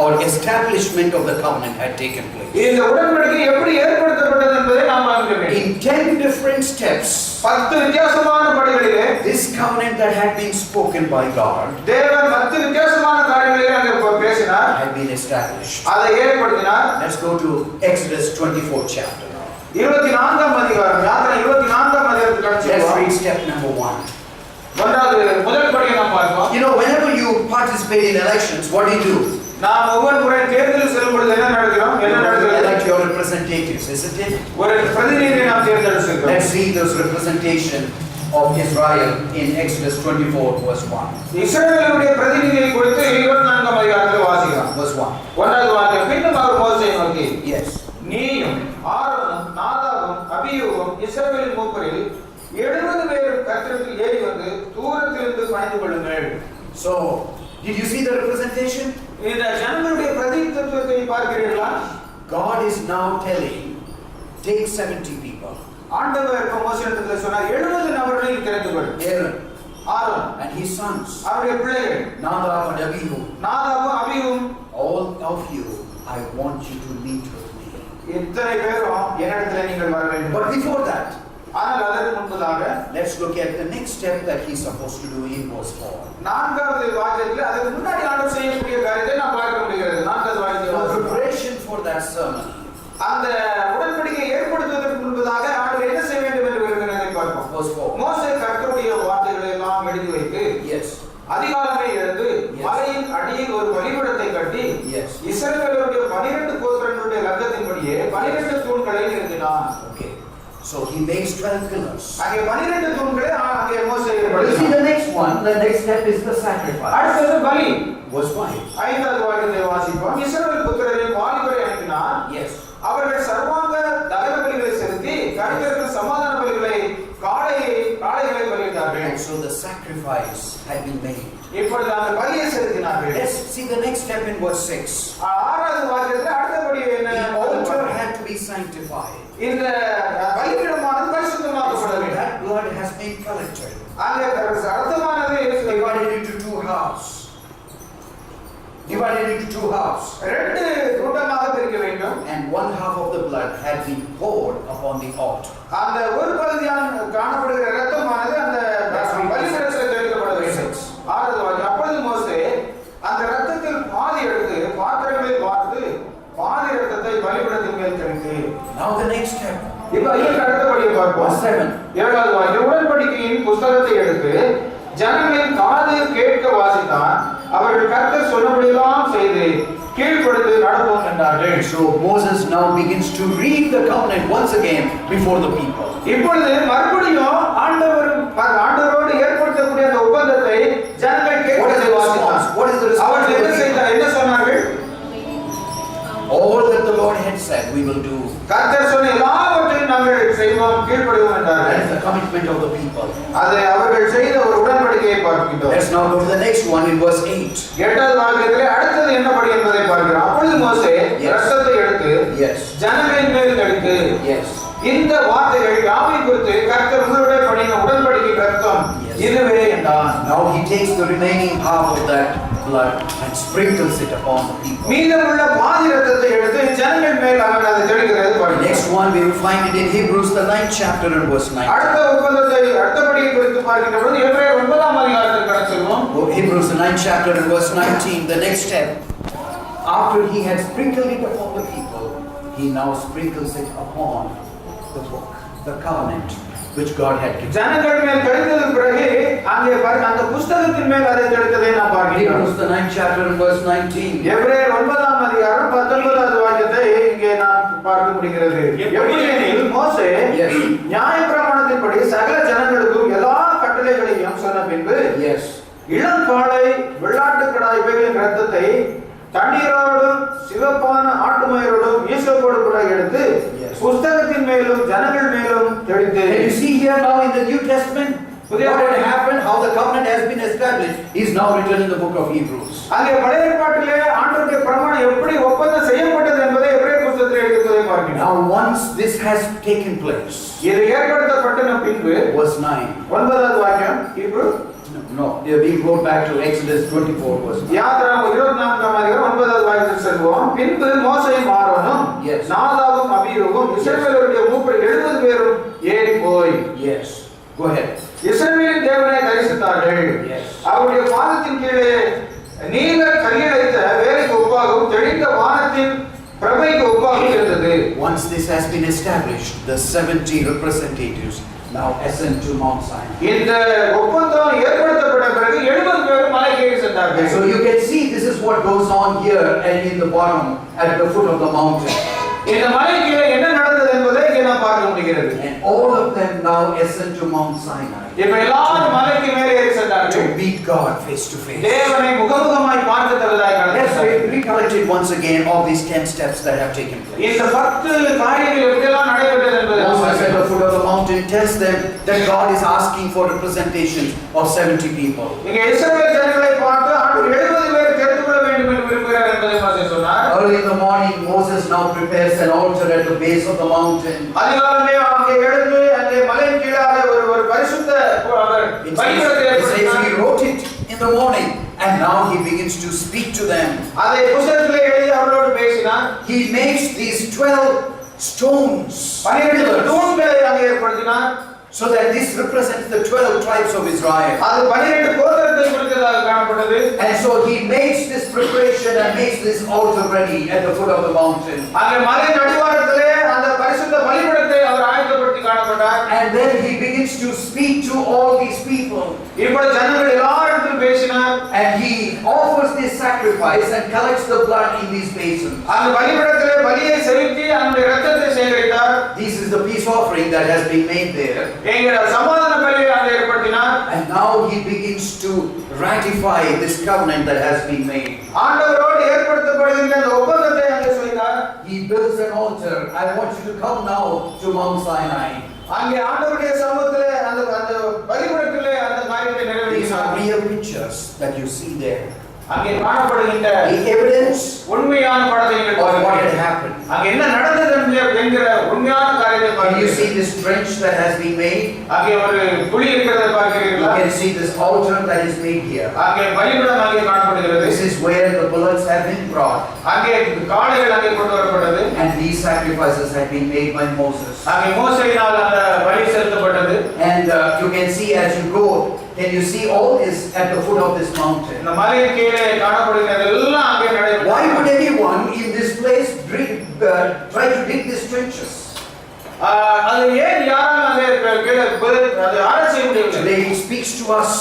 or establishment of the covenant had taken place. இந்த உடன்படிக்கை எப்படி ஏற்படுத்தப்பட்டது என்பதை நாம் பார்க்க வேண்டும். In 10 different steps, 10 வித்தியாசமான படிகளிலே this covenant that had been spoken by God தேவன் 10 வித்தியாசமான காரியங்களை அங்கே பேசினார், had been established. அதை ஏற்படுத்தினார். Let's go to Exodus 24th chapter now. 24ஆம் அதிகாரம், யாத்திரை 24ஆம் அதிகாரத்துக்கு Let's அடுத்து read step number 1. முதல் படியை நாம் பார்ப்போம். You know, whenever you participate in elections, what do you do? நாம் ஒவ்வொரு முறை தேர்தல் செல்லும் பொழுது என்ன நடக்கிறோம்? என்ன You நடக்கிறது? elect your representatives, isn't it? ஒரு பிரதிநிதியை நாம் தேர்ந்தெடுக்கிறோம். Let's see this representation of Israel in Exodus 24 verse 1. இஸ்ரவேலுடைய பிரதிநிதியை குறித்து 24ஆம் அதிகாரத்தில் வாசிக்கிறோம். Verse 1. ஒன்றாவது வாக்கியம், பின்னும் அவர் மோசேயை நோக்கி, Yes. நீயும் ஆரோனும் நாதாபும் அபியூவும் இஸ்ரவேலின் மூப்பரில் 70 பேர் கர்த்தரிடத்தில் ஏறி வந்து தூரத்திலிருந்து பணிந்து கொள்ளுங்கள். So, did you see the representation? இந்த ஜனங்களுடைய பிரதிநிதித்துவத்தை பார்க்கிறீர்களா? God is now telling, take 70 people. ஆண்டவர் இப்ப மோசேயிடத்தில் சொன்னார், 70 நபர்களை தெரிந்து கொள். Aaron Aaron and his sons, அவருடைய பிள்ளைகள் Nadab and Abihu, நாதாபும் அபியூவும், all of you, I want you to meet with me. இத்தனை பேரும் என்னிடத்தில் நீங்கள் வர வேண்டும். But before that, ஆனால் அதற்கு முன்பதாக let's look at the next step that he's supposed to do in verse 4. நான்காவது வாக்கியத்தில் அதுக்கு முன்னாடி ஆண்டவர் செய்யக்கூடிய காரியத்தை நாம் பார்க்க முடிகிறது. நான்காவது The வாக்கியத்தில் preparation for that sermon. அந்த உடன்படிக்கையை ஏற்படுத்துவதற்கு முன்பதாக ஆண்டவர் என்ன செய்ய வேண்டும் என்று விரும்பினதை பார்ப்போம். Verse 4. மோசே கர்த்தருடைய வார்த்தைகளை எல்லாம் எழுதி வைத்து Yes. அதிகாலமே எழுந்து மலையின் அடியில் ஒரு பலிபீடத்தை கட்டி Yes. இஸ்ரவேலுடைய 12 கோத்திரங்களுடைய லக்கத்தின்படியே 12 தூண்களை நிறுத்தினான். Okay. So he makes 12 pillars. அங்கே 12 தூண்களை அங்கே மோசே But you see ஏற்படுத்தினான். the next one, the next step is the sacrifice. அடுத்தது பலி. Verse 5. ஐந்தாவது வாக்கியத்தை வாசிப்போம். இஸ்ரவேல் புத்திரரின் வாலிபரை அனுப்பினான். Yes. அவர்கள் சர்வாங்க தகன பலிகளை செலுத்தி கர்த்தருக்கு சமாதான பலிகளை காளைகளை பலியிட்டார்கள். And Alright, so the sacrifice had been made. இப்பொழுது அந்த பலியை செலுத்தினார்கள். Let's see the next step in verse 6. ஆறாவது வாக்கியத்தில் அடுத்தபடி என்ன? The altar had to be sanctified. இந்த பலிபீடமானது பரிசுத்தமாக்கப்பட வேண்டும். That blood has been collected. அங்கே ரத்தமானது Divided into two halves. Divided into two halves. ரெண்டு கூட்டமாக பிரிக்க வேண்டும். And one half of the blood had been poured upon the altar. அந்த ஒரு பகுதியான காணப்படுகிற ரத்தமானது அந்த பலிபீடத்தில் தெளிக்கப்பட வேண்டும். ஆறாவது வாக்கியம், அப்பொழுது மோசே அந்த ரத்தத்தில் பாதி எடுத்து பாத்திரங்களில் வார்த்து பாதி ரத்தத்தை பலிபீடத்தின் மேல் தெளித்து. Now the next step. இப்போ இதற்கு அடுத்தபடியை பார்ப்போம். 7. ஏழாவது வாக்கியம், உடன்படிக்கையின் புஸ்தகத்தை எடுத்து ஜனங்களின் காது கேட்க வாசித்தான். அவர்கள் கர்த்தர் சொன்னபடியெல்லாம் செய்து கீழ்ப்படுத்து நடப்போம் என்றார்கள். So Moses now begins to read the covenant once again before the people. இப்பொழுது மறுபடியும் ஆண்டவரோடு ஏற்படுத்தக்கூடிய அந்த ஒப்பந்தத்தை ஜனங்கள் கேட்க வாசித்தான். What is the response? அவர்கள் என்ன சொன்னார்கள்? All that the Lord had said we will do. கர்த்தர் சொன்ன எல்லாவற்றையும் நாங்கள் செய்வோம், கீழ்ப்படிவோம் That என்றார்கள். is the commitment of the people. அதை அவர்கள் செய்த ஒரு உடன்படிக்கையை பார்க்கிறோம். Let's now go to the next one in verse 8. எட்டாவது வாக்கியத்திலே அடுத்தது என்னபடி என்பதை பார்க்கிறோம். அப்பொழுது மோசே ரத்தத்தை எடுத்து Yes. ஜனங்களின் மேல் தெளித்து, Yes. இந்த வார்த்தைகள் யாவை குறித்து கர்த்தர் உங்களுடைய பண்ணின உடன்படிக்கை ரத்தம் இதுவே என்றான். Now he takes the remaining half of that blood and sprinkles it upon the people. மீதமுள்ள பாதி ரத்தத்தை எடுத்து ஜனங்கள் மேல் அவன் அதை தெளிக்கிறது The பார்க்கிறோம். next one we will find it in Hebrews the 9th chapter and verse 9. அடுத்த ஒப்பந்தத்தை அடுத்தபடியை குறித்து பார்க்கின்ற பொழுது எபிரேயர் 9ஆம் அதிகாரத்தில் கடந்து செல்வோம். Hebrews the 9th chapter and verse 19. The next step. After he had sprinkled it upon the people, he now sprinkles it upon the book, the covenant which God had given. ஜனங்கள் மேல் தெளித்ததற்கு பிறகு அங்கே அந்த புஸ்தகத்தின் மேல் அதை தெளித்ததை நாம் பார்க்கிறோம். Hebrews the 9th chapter and verse 19. எபிரேயர் 9ஆம் அதிகாரம் 19வது வாக்கியத்தை இங்கே நாம் பார்க்க முடிகிறது. எப்படியெனில் மோசே நியாயப்பிரமாணத்தின்படி சகல ஜனங்களுக்கும் எல்லா கட்டளைகளையும் சொன்ன பின்பு Yes. இளம் காளை வெள்ளாட்டுக்கடா இவைகளின் ரத்தத்தை தண்ணீரோடும் சிவப்பான ஆட்டுமயிரோடும் ஈசோப்போடு கூட எடுத்து புஸ்தகத்தின் மேலும் ஜனங்கள் மேலும் தெளித்து. And you see here now in the New Testament what had happened, how the covenant has been established, is now written in the book of Hebrews. அங்கே பழைய ஏற்பாட்டிலே ஆண்டவருடைய பிரமாணம் எப்படி ஒப்பந்தம் செய்யப்பட்டது என்பதை எபிரேயர் புத்தகத்தில் எழுதியிருப்பதை பார்க்கிறோம். Now once this has taken place, இது ஏற்படுத்தப்பட்ட பின்பு verse 9. 9வது வாக்கியம் Hebrew No, we go back to Exodus 24 verse 9. யாத்திராகமம் 24ஆம் அதிகாரம் 9வது வாக்கியத்துக்கு செல்வோம். பின்பு மோசேயும் ஆரோனும் நாதாபும் அபீருவும் இஸ்ரவேலருடைய மூப்பர் 70 பேரும் ஏறி போய் Yes. Go ahead. இஸ்ரவேலின் தேவனை தரிசித்தார்கள். அவருடைய பாதத்தின் கீழே நீல கல்லிழைத்த வேலைக்கு ஒப்பாகவும் தெளிந்த வானத்தின் பிரபைக்கு ஒப்பாகவும் இருந்தது. Once this has been established, the 70 representatives now ascend to Mount Sinai. இந்த ஒப்பந்தம் ஏற்படுத்தப்பட்ட பிறகு 70 பேர் மலைக்கு ஏறி சென்றார்கள். So you can see this is what goes on here and in the bottom at the foot of the mountain. இந்த மலைக்கு என்ன நடந்தது என்பதை இங்கே நாம் பார்க்க முடிகிறது. And all of them now ascend to Mount Sinai. இப்ப எல்லாரும் மலைக்கு மேலே ஏறி சென்றார்கள். To meet God face to face. தேவனை முகமுகமாய் பார்க்கத்தக்கதாய் Let's நடந்தது. recollect it once again, all these 10 steps that have taken place. இந்த 10 காரியங்கள் எப்படியெல்லாம் நடைபெற்றது என்பதை Moses at the foot of the mountain tells them that God is asking for representation of 70 people. இங்கே இஸ்ரவேல் ஜனங்களை பார்த்து ஆண்டவர் 70 பேர் தெரிந்து கொள்ள வேண்டும் என்று விரும்புகிறார் என்பதை மோசே சொன்னார். Early in the morning, Moses now prepares an altar at the base of the mountain. அதிகாலமே அங்கே எழுந்து அங்கே மலையின் கீழாக ஒரு பரிசுத்த அவர் பலிபீடத்தை It says ஏற்படுத்தினார். he wrote it in the morning and now he begins to speak to them. அதை புத்தகத்திலே எழுதி அவர்களோடு பேசினார். He makes these 12 stones, 12 தூண்களை அங்கே ஏற்படுத்தினார். so that this represents the 12 tribes of Israel. அது 12 கோத்திரத்தை குறித்ததாக காணப்பட்டது. And so he makes this preparation and makes this altar ready at the foot of the mountain. அங்கே மலையின் அடிவாரத்திலே அந்த பரிசுத்த பலிபீடத்தை அவர் ஆயத்தப்படுத்தி காணப்பட்டார். And then he begins to speak to all these people. இப்பொழுது ஜனங்கள் எல்லாரிடத்திலும் பேசினார். And he offers this sacrifice and collects the blood in these basins. அந்த பலிபீடத்திலே பலியை செலுத்தி அந்த இரத்தத்தை சேகரித்தார். This is the peace offering that has been made there. என்கிற சமாதான பலியை அங்கே ஏற்படுத்தினார். And now he begins to ratify this covenant that has been made. ஆண்டவரோடு ஏற்படுத்தப்படுகின்ற அந்த ஒப்பந்தத்தை அங்கே செய்தார். He builds an altar. I want you to come now to Mount Sinai. அங்கே ஆண்டவருடைய சமூகத்திலே அந்த பலிபீடத்திலே அந்த that you see there. அங்கே காணப்படுகின்ற The evidence உண்மையான படத்தை நீங்கள் of what had பாருங்கள். happened. அங்கே என்ன நடந்தது என்கிற உண்மையான காரியத்தை Can you பாருங்கள். see this trench that has been made? அங்கே ஒரு குழி இருக்கிறதை You பார்க்கிறீர்களா? can see this altar that is made here. அங்கே பலிபீடம் அங்கே காணப்படுகிறது. This is where the bullocks have been brought. அங்கே காளைகள் அங்கே கொண்டு வரப்பட்டது. And these sacrifices have been made by Moses. அங்கே மோசேயினால் அந்த பலி செலுத்தப்பட்டது. And you can see as you go, can you see all this at the foot of this mountain? இந்த மலையின் கீழே காணப்படுகிறது எல்லாம் அங்கே நடைபெறும். Why would anyone in this place try to dig these trenches? அது ஏன் யாரும் அங்கே கீழே அது ஆராய்ச்சி செய்ய முடியவில்லை. Today it speaks to us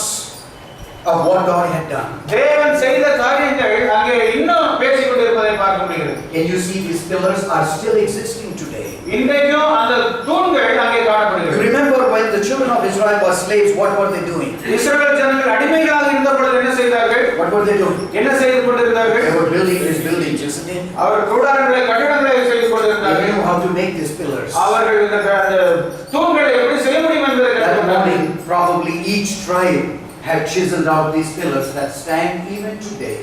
of what God had done. தேவன் செய்த காரியங்கள் அங்கே இன்னும் பேசிக் கொண்டிருப்பதை பார்க்க முடிகிறது. Can you see these pillars are still existing today? இன்றைக்கும் அந்த தூண்கள் அங்கே You காணப்படுகிறது. remember when the children of Israel were slaves, what were they doing? இஸ்ரவேல் ஜனங்கள் அடிமைகளாக இருந்த பொழுது என்ன செய்தார்கள்? What were they doing? என்ன செய்து கொண்டிருந்தார்கள்? They were building these buildings, isn't it? அவர் கூடாரங்களை கட்டிடங்களை செய்து They கொண்டிருந்தார்கள். knew how to make these pillars. அவர்கள் இந்த தூண்களை எப்படி செய்ய முடியும் என்பதை That கற்றுக்கொண்டார்கள். morning, probably each tribe had chiseled out these pillars that stand even today.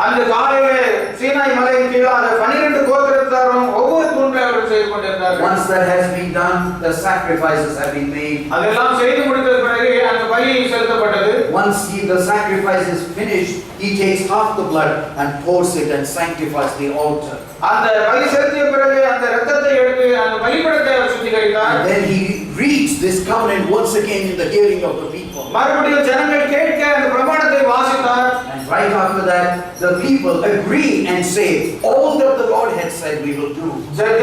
அந்த காலையிலே சீனாய் மலையின் கீழே அந்த 12 கோத்திரத்தாரும் ஒவ்வொரு தூண்களை அவர்கள் செய்து கொண்டிருந்தார்கள். Once that has been done, the sacrifices have been made. அதெல்லாம் செய்து முடித்த பிறகு அந்த பலி செலுத்தப்பட்டது. Once the sacrifice is finished, he takes half the blood and pours it and sanctifies the altar. அந்த பலி செலுத்திய பிறகு அந்த இரத்தத்தை எடுத்து அந்த பலிபீடத்தை அவர் சுத்திகரித்தார். And then he reads this covenant once again in the hearing of the people. மறுபடியும் ஜனங்கள் கேட்க அந்த பிரமாணத்தை வாசித்தார். And right after that, the people agree and say, all that the Lord had said we will do.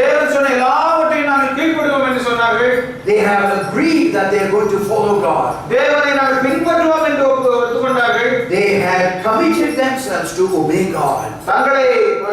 தேவன் சொன்ன எல்லாவற்றையும் நாங்கள் கீழ்ப்படிவோம் என்று சொன்னார்கள். They have agreed that they are going to follow God. தேவனை நாங்கள் பின்பற்றுவோம் என்று ஒப்புக்கொண்டார்கள். They had committed themselves to obey God. தங்களை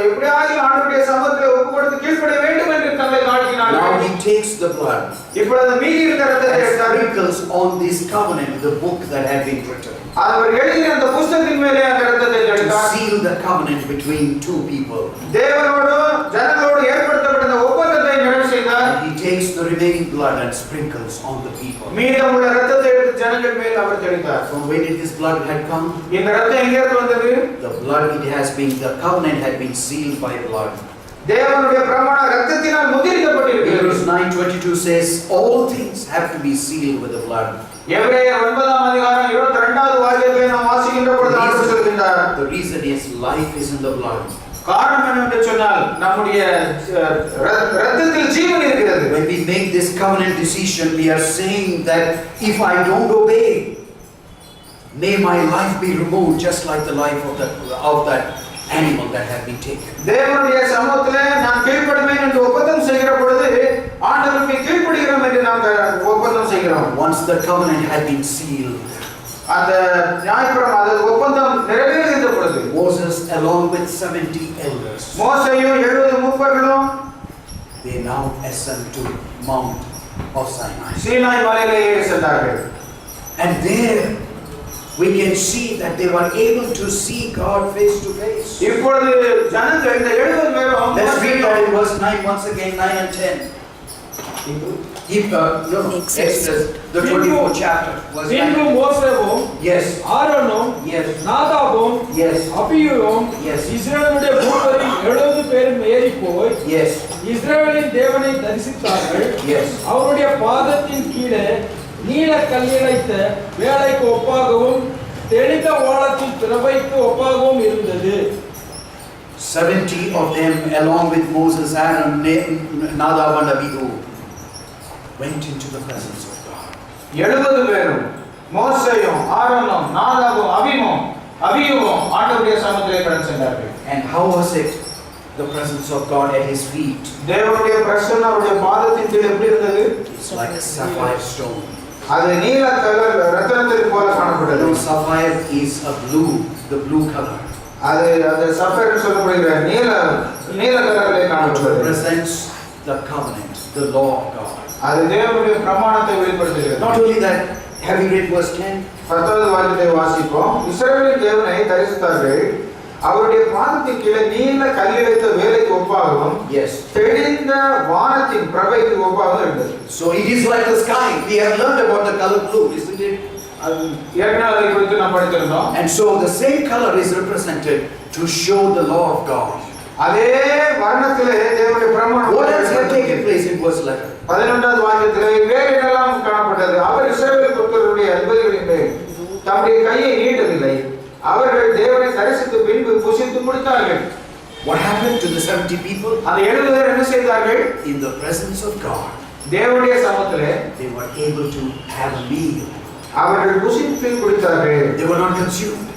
எப்படியாவது ஆண்டவருடைய சமூகத்தில் ஒப்புக்கொடுத்து கீழ்ப்படிய வேண்டும் என்று தங்களை காட்டினார்கள். Now he takes the blood இப்பொழுது மீதி இருக்கிற இரத்தத்தை and எடுத்தார். sprinkles on this covenant, the book that had been written, அவர் எழுதிய அந்த புத்தகத்தின் மேலே அந்த இரத்தத்தை to தெளித்தார். seal the covenant between two people. தேவனோடு ஜனங்களோடு ஏற்படுத்தப்பட்ட அந்த ஒப்பந்தத்தை நிறைவு செய்தார். And he takes the remaining blood and sprinkles on the people. மீதமுள்ள இரத்தத்தை எடுத்து ஜனங்கள் மேல் அவர் தெளித்தார். From where did this blood had come? இந்த இரத்தம் எங்கிருந்து வந்தது? The blood, it has been, the covenant had been sealed by blood. தேவனுடைய பிரமாணம் இரத்தத்தினால் முத்திரிக்கப்பட்டிருக்கிறது. Hebrews 9:22 says all things have to be sealed with the blood. எபிரேயர் 9ஆம் அதிகாரம் 22வது வாக்கியத்தை நாம் வாசிக்கின்ற பொழுது ஆண்டவர் சொல்கிறார். The reason is life is in the blood. காரணம் என்னவென்று சொன்னால் நம்முடைய இரத்தத்தில் ஜீவன் இருக்கிறது. When we make this covenant decision, we are saying that if I don't obey, may my life be removed just like the life of that animal that had been taken. தேவனுடைய சமூகத்திலே நான் கீழ்ப்படிவேன் என்று ஒப்பந்தம் செய்கிற பொழுது ஆண்டவருக்கு கீழ்ப்படிகிறோம் என்று நாம் ஒப்பந்தம் செய்கிறோம். Once the covenant had been sealed, அந்த நியாயப்பிரமாணம் அந்த ஒப்பந்தம் நிறைவேறிய பொழுது Moses along with 70 elders, மோசேயும் 70 மூப்பர்களும் they now ascend to Mount of Sinai. Sinai மலையிலே ஏறி சென்றார்கள். And there we can see that they were able to see God face to face. இப்பொழுது ஜனங்கள் இந்த 70 பேரும் Let's read that in verse 9 once again, 9 and 10. Exodus, the 24th chapter, verse பின்பு 9. மோசேவும் Yes, ஆரோனும் yes, நாதாபும் yes, அபியூவும் Yes. இஸ்ரவேலுடைய மூப்பரில் 70 பேரும் ஏறி போய் yes, இஸ்ரவேலின் தேவனை தரிசித்தார்கள். yes. அவருடைய பாதத்தின் கீழே நீல கல்லிழைத்த வேலைக்கு ஒப்பாகவும் தெளிந்த வாளத்தின் பிரபைக்கு ஒப்பாகவும் இருந்தது. 70 of them, along with Moses, Aaron, Nadab and Abihu, went into the presence of God. 70 பேரும் மோசேயும் ஆரோனும் நாதாபும் அபியூவும் ஆண்டவருடைய சமூகத்திலே கடந்து சென்றார்கள். And how was it? The presence of God at his feet. தேவனுடைய பிரசன்னம் அவருடைய பாதத்தின் கீழ் எப்படி இருந்தது? It's like a sapphire stone. அது நீல கலர் ரத்தினத்தை போல காணப்பட்டது. No, sapphire is a blue, the blue color. அது அந்த சஃபைர் சொல்லப்படுகிற நீல கலரிலே It காணப்பட்டது. represents the covenant, the law of God. அது தேவனுடைய பிரமாணத்தை வெளிப்படுத்துகிறது. Not only that, have you read verse 10? 10வது வாக்கியத்தை வாசிப்போம். இஸ்ரவேலின் தேவனை தரிசித்தார்கள். அவருடைய பாதத்தின் கீழே நீல கல்லிழைத்த வேலைக்கு ஒப்பாகவும் Yes. தெளிந்த வானத்தின் பிரபைக்கு ஒப்பாகவும் இருந்தது. So it is like the sky. We have learned about the color blue, isn't it? ஏற்கனவே அதை குறித்து நாம் படித்திருந்தோம். And so the same color is represented to show the law of God. அதே வர்ணத்திலே தேவனுடைய பிரமாணம். What else had taken place in verse 11? 11வது வாக்கியத்திலே வேறு என்னெல்லாம் காணப்பட்டது? அவர் இஸ்ரவேல் புத்திரருடைய அதிபதிகளின் மேல் தம்முடைய கையை நீட்டவில்லை. அவர்கள் தேவனை தரிசித்து பின்பு புசித்து முடித்தார்கள். What happened to the 70 people? அந்த 70 பேர் என்ன செய்தார்கள்? In the presence of God, தேவனுடைய சமூகத்திலே they were able to have a meal. அவர்கள் புசித்து குடித்தார்கள். They were not consumed.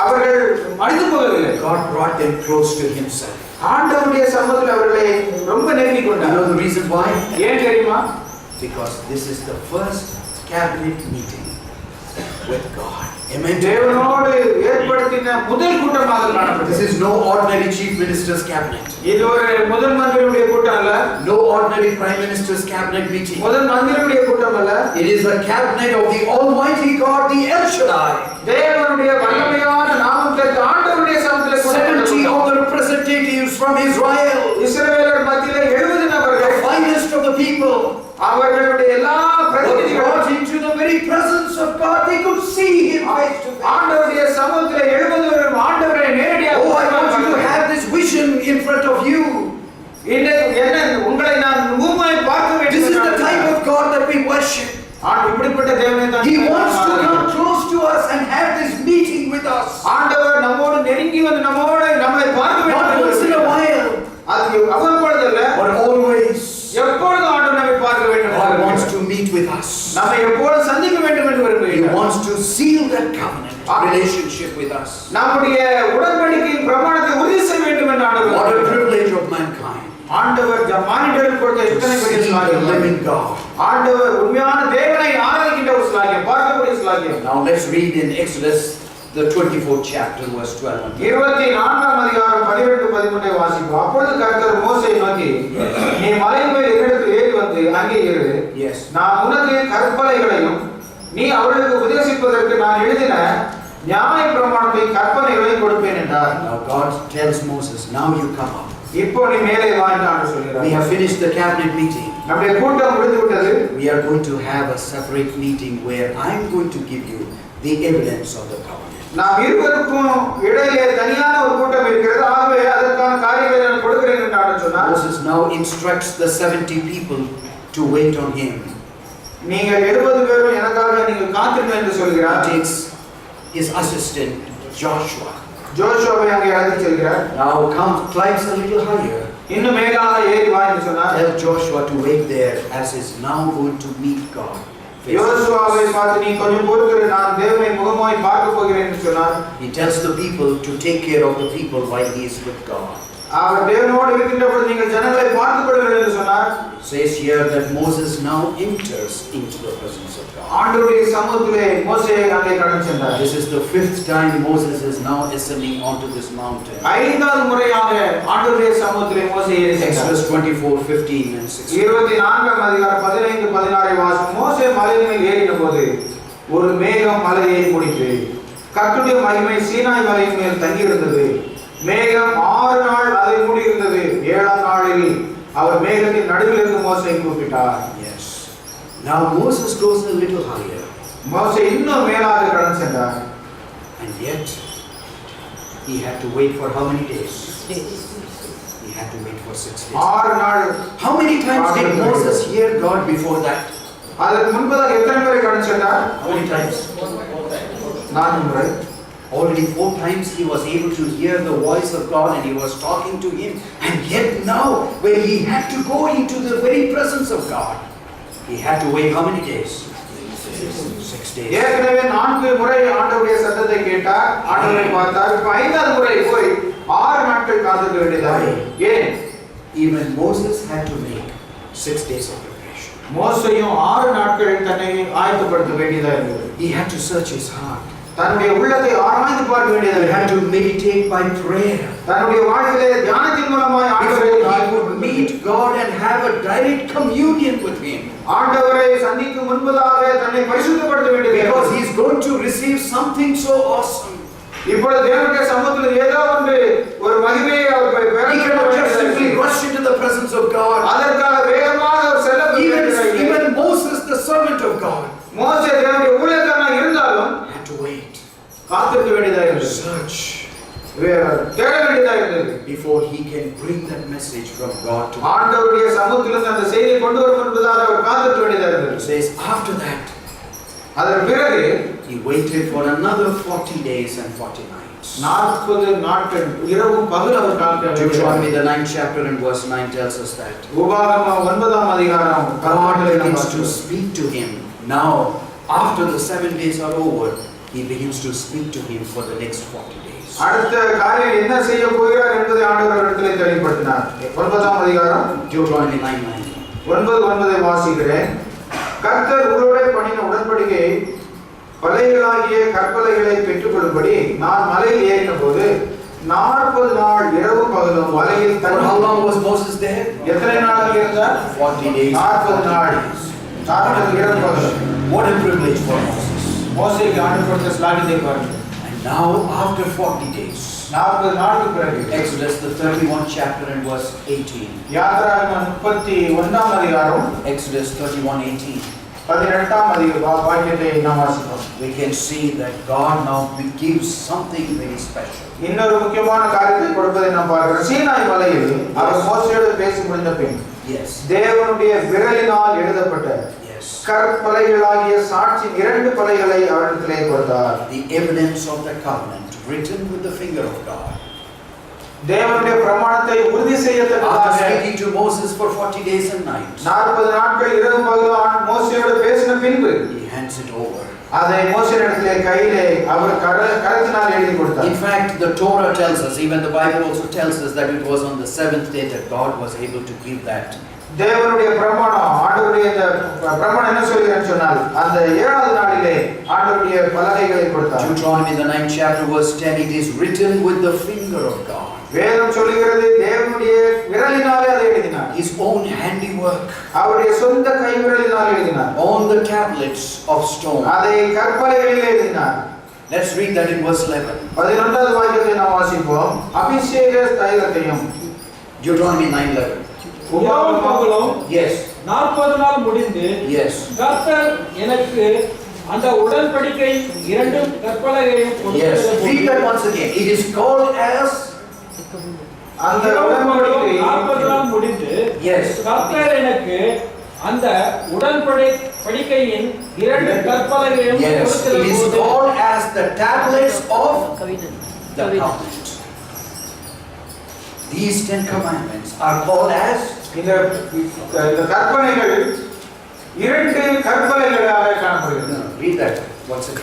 அவர்கள் அழிந்து போகவில்லை. God brought them close to himself. ஆண்டவருடைய சமூகத்தில் அவர்களை ரொம்ப நெருங்கி You கொண்டார். know the reason why? ஏன் தெரியுமா? Because this is the first cabinet meeting with God. Amen. தேவனோடு ஏற்படுத்தின முதல் கூட்டமாக காணப்பட்டது. This is no ordinary chief minister's cabinet. இது ஒரு முதல் மந்திரியுடைய கூட்டம் அல்ல. No ordinary prime minister's cabinet meeting. முதல் மந்திரியுடைய கூட்டம் அல்ல. It is a cabinet of the Almighty God, the El Shaddai. தேவனுடைய வல்லமையான நாமத்திற்கு ஆண்டவருடைய சமூகத்திலே 70 of the representatives from Israel, இஸ்ரவேலர் மத்தியிலே 70 நபர்கள், the finest of the people, அவர்களுடைய எல்லா were பிரதிநிதிகளும் brought into the very presence of God. They could see him face to face. ஆண்டவருடைய சமூகத்திலே 70 பேரும் ஆண்டவரை நேரடியாக Oh, I want you to have this vision in front of you. இன்றைக்கு என்ன உங்களை நான் முகமாய் பார்க்க வேண்டும். This is the type of God that we worship. இப்படிப்பட்ட தேவனை தான் He wants to come close to us and have this meeting with us. ஆண்டவர் நம்மோடு நெருங்கி வந்து நம்மோடு நம்மை பார்க்க Not once in a வேண்டும். while, அது அவ்வப்பொழுதல்ல, but always. எப்பொழுதும் ஆண்டவர் நம்மை பார்க்க வேண்டும். God wants to meet with us. நம்மை எப்பொழுதும் சந்திக்க வேண்டும் என்று He விரும்புகிறார். wants to seal that covenant relationship with us. நம்முடைய உடன்படிக்கையின் பிரமாணத்தை உறுதி செய்ய வேண்டும் என்று ஆண்டவர். What a privilege of mankind. ஆண்டவர் மானிடர்களுக்கு கொடுத்த எத்தனை பெரிய See the ஸ்லாக்கியம். living God. ஆண்டவர் உண்மையான தேவனை ஆராதிக்கின்ற ஒரு ஸ்லாக்கியம், பார்க்கக்கூடிய ஸ்லாக்கியம். Now let's read in Exodus the 24th chapter verse 12. 24ஆம் அதிகாரம் 12 13 வாசிப்போம். அப்பொழுது கர்த்தர் மோசேயை நோக்கி, நீ மலையின் மேல் என்னிடத்தில் ஏறி வந்து அங்கே இரு. Yes. நான் உனக்கு கற்பனைகளையும் நீ அவர்களுக்கு உபதேசிப்பதற்கு நான் எழுதின நியாய பிரமாணத்தை கற்பனைகளையும் கொடுப்பேன் என்றார். Now God tells Moses, now you come up. இப்போ நீ மேலே வா என்று ஆண்டவர் சொல்கிறார். We have finished the cabinet meeting. நம்முடைய கூட்டம் முடிந்து விட்டது. We are going to have a separate meeting where I'm going to give you the evidence of the covenant. நாம் இருவருக்கும் இடையிலே தனியான ஒரு கூட்டம் இருக்கிறது. ஆகவே அதற்கான காரியங்களை நான் கொடுக்கிறேன் என்று ஆண்டவர் சொன்னார். Moses now instructs the 70 people to wait on him. நீங்கள் 70 பேரும் எனக்காக நீங்கள் காத்திருங்கள் என்று சொல்கிறார். He takes his assistant Joshua. ஜோஷுவாவை அங்கே அழைத்து செல்கிறார். Now come, climbs a little higher. இன்னும் மேலாக ஏறி வா என்று சொன்னார். Tell Joshua to wait there as is now going to meet God. யோசுவாவை பார்த்து நீ கொஞ்சம் பொறுத்திரு, நான் தேவனை முகமாய் பார்க்க போகிறேன் என்று சொன்னார். He tells the people to take care of the people while he is with God. அவர் தேவனோடு இருக்கின்ற பொழுது நீங்கள் ஜனங்களை பார்த்துக் கொள்ளுங்கள் என்று சொன்னார். Says here that Moses now enters into the presence of God. ஆண்டவருடைய சமூகத்திலே மோசே அங்கே கடந்து சென்றார். This is the 5th time Moses is now ascending onto this mountain. 5வது முறையாக ஆண்டவருடைய சமூகத்திலே மோசே ஏறி சென்றார். Exodus 24:15 and 16. 24ஆம் அதிகாரம் 15 16 வாசம். மோசே மலையின் மேல் ஏறின போது ஒரு மேகம் மலையை மூடிற்று. கர்த்தருடைய மகிமை சீனாய் மலையின் மேல் தங்கியிருந்தது. மேகம் 6 நாள் அதை மூடி இருந்தது. 7ஆம் நாளில் அவர் மேகத்தின் நடுவில் இருந்து மோசேயை கூப்பிட்டார். Yes. Now Moses goes a little higher. மோசே இன்னும் மேலாக கடந்து சென்றார். And yet he had to wait for how many days? He had to wait for 6 days. 6 நாள். How many times did Moses hear God before that? அதற்கு முன்பதாக எத்தனை முறை கடந்து சென்றார்? How many times? 4 முறை. Already 4 times he was able to hear the voice of God and he was talking to him. And yet now, when he had to go into the very presence of God, he had to wait how many days? 6 days. ஏற்கனவே 4 முறை ஆண்டவருடைய சத்தத்தை கேட்டார், ஆண்டவரை பார்த்தார். இப்ப 5வது முறை போய் 6 நாட்கள் காத்திருக்க வேண்டியதாக. ஏன்? Even Moses had to make 6 days of preparation. மோசேயும் 6 நாட்கள் தன்னை ஆயத்தப்படுத்த வேண்டியதாக இருந்தது. He had to search his heart. தன்னுடைய உள்ளத்தை ஆராய்ந்து பார்க்க வேண்டியதாக He had இருந்தது. to meditate by prayer. தன்னுடைய வாழ்க்கையிலே தியானத்தின் மூலமாய் ஆண்டவரை He could meet God and have a direct communion with him. ஆண்டவரை சந்திக்கும் முன்பதாக தன்னை பரிசுத்தப்படுத்த வேண்டியது. Because he is going to receive something so awesome. இப்பொழுது தேவனுடைய சமூகத்தில் ஏதோ ஒரு மகிமையை அவர் பெற He cannot just simply rush into the presence of God. அதற்காக வேகமாக அவர் செல்ல Even Moses, the servant of God, மோசே தேவனுடைய தேட வேண்டியதா இருந்தது. Before he can bring that message from God to ஆண்டவருடைய சமூகத்திலிருந்து அந்த செய்தியை கொண்டு வரும் என்பதாக அவர் காத்திருக்க வேண்டியதா இருந்தது. It says after that அதன் பிறகு he waited for another 40 days and 40 nights. 40 நாட்கள் இரவும் பகல் அவர் காத்திருக்க Deuteronomy the 9th chapter and verse 9 tells us that உபாகமம் 9ஆம் அதிகாரம் God begins to speak to him. Now after the 7 days are over, he begins to speak to him for the next 40 days. அடுத்த காரியம் என்ன செய்ய போகிறார் என்பதை ஆண்டவர் இடத்திலே தெளிவுபடுத்தினார். 9ஆம் அதிகாரம் Deuteronomy 9:9. 9:9 வாசிக்கிறேன். கர்த்தர் உங்களோட பண்ணின உடன்படிக்கை பலகைகளாகிய கற்பலகைகளை பெற்றுக்கொள்ளும்படி நான் மலையில் ஏறின போது 40 நாள் இரவு பகலும் மலையில் For how long was Moses there? எத்தனை நாள் இருந்தார்? 40 days. 40 நாள். 40 இரவு பகலும். What a privilege for Moses. மோசேக்கு ஆண்டவர் கொடுத்த ஸ்லாகியத்தை பாருங்கள். And now after 40 days, 40 நாளுக்கு பிறகு Exodus the 31st chapter and verse 18. யாத்திராகமம் 31ஆம் அதிகாரம் Exodus 31:18. 18ஆம் அதிகார வாக்கியத்தை நாம் வாசிப்போம். We can see that God now gives something very special. இன்னொரு முக்கியமான காரியத்தை கொடுப்பதை நாம் பார்க்கிறோம். சீனாய் மலையில் அவர் மோசேயோடு பேசி முடிந்த பின் Yes. தேவனுடைய விரலினால் எழுதப்பட்ட Yes. கற்பலகைகளாகிய சாட்சியின் 2 பலகைகளை அவரிடத்திலே கொடுத்தார். The evidence of the covenant written with the finger of God. தேவனுடைய பிரமாணத்தை உறுதி After செய்யத்தக்கதாக speaking to Moses for 40 days and nights, 40 நாட்கள் இரவு பகல் மோசேயோடு பேசின பின்பு he hands it over. அதை மோசேயிடத்திலே கையிலே அவர் கரத்தினால் எழுதி கொடுத்தார். In fact, the Torah tells us, even the Bible also tells us that it was on the 7th day that God was able to give that. தேவனுடைய பிரமாணம் ஆண்டவருடைய இந்த பிரமாணம் என்ன சொல்கிறேன்னு சொன்னால் அந்த 7வது நாளிலே ஆண்டவருடைய பலகைகளை கொடுத்தார். Deuteronomy the 9th chapter verse 10, it is written with the finger of God. வேதம் சொல்கிறது தேவனுடைய விரலினாலே அதை எழுதினார். His own handiwork. அவருடைய சொந்த கைவிரலினால் எழுதினார். On the tablets of stone. அதை கற்பலகைகளில் எழுதினார். Let's read that in verse 11. 11வது வாக்கியத்தை நாம் வாசிப்போம். அபிஷேக தைலத்தையும் Deuteronomy 9:11. இரவும் பகலும் Yes. 40 நாள் முடிந்து Yes. கர்த்தர் எனக்கு அந்த உடன்படிக்கை 2 கற்பலகையும் Yes. கொடுத்தது. Read that once again. It is called as அந்த இரவும் பகலும் உடன்படிக்கை 40 நாள் முடிந்து Yes. கர்த்தர் எனக்கு அந்த உடன்படிக்கையின் 2 கற்பலகையும் Yes. கொடுத்தது. It is called as the tablets of the covenant. These 10 commandments are called as இந்த கற்பனைகள் 2 கற்பனைகளாக காணப்படுகிறது. read that once again.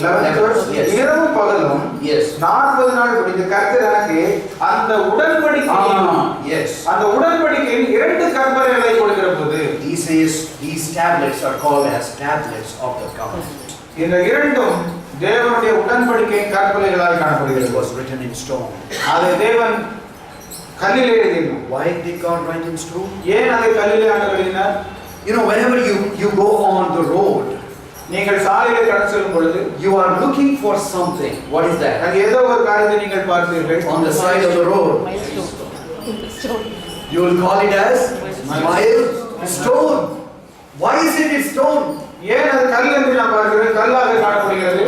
11th verse. Yes. இரவும் பகலும் Yes. 40 நாள் முடிந்து கர்த்தர் எனக்கு அந்த உடன்படிக்கை Yes. அந்த உடன்படிக்கையின் 2 கற்பனைகளை கொடுக்கிற போது These tablets are called as tablets of the covenant. இந்த இரண்டும் தேவனுடைய உடன்படிக்கையின் கற்பனைகளாக It காணப்படுகிறது. was written in stone. அதை தேவன் கல்லிலே எழுதினார். Why did God write in stone? ஏன் அதை கல்லிலே ஆண்டவர் எழுதினார்? You know, whenever you go on the road, நீங்கள் சாலையிலே கடந்து செல்லும் பொழுது you are looking for something. What is that? அங்கே ஏதோ ஒரு காரியத்தை நீங்கள் பார்க்கிறீர்கள். On the side of the road, you will call it as milestone. Why is it stone? ஏன் அது கல் என்று நான் பார்க்கிறேன்? கல்லாக காணப்படுகிறது.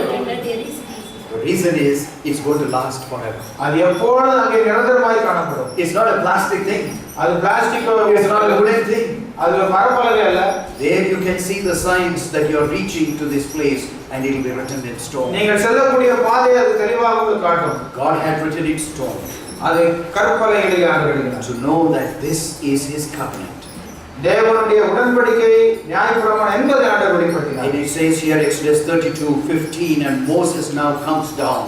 The reason is it's going to last forever. அது எப்பொழுதும் அங்கே நிரந்தரமாய் காணப்படும். It's not a plastic thing. அது plastic It's not a wooden thing. அது மரப்பலகை அல்ல. There you can see the signs that you are reaching to this place and it will be written in stone. நீங்கள் செல்லக்கூடிய பாதையை அது தெளிவாக உங்களுக்கு காட்டும். God had written it stone அதை கற்பலகைகளில் ஆண்டவர் எழுதினார். to know that this is his covenant. தேவனுடைய உடன்படிக்கை நியாயப்பிரமாணம் என்பதை ஆண்டவர் வெளிப்படுத்தினார். And it says here Exodus 32:15, and Moses now comes down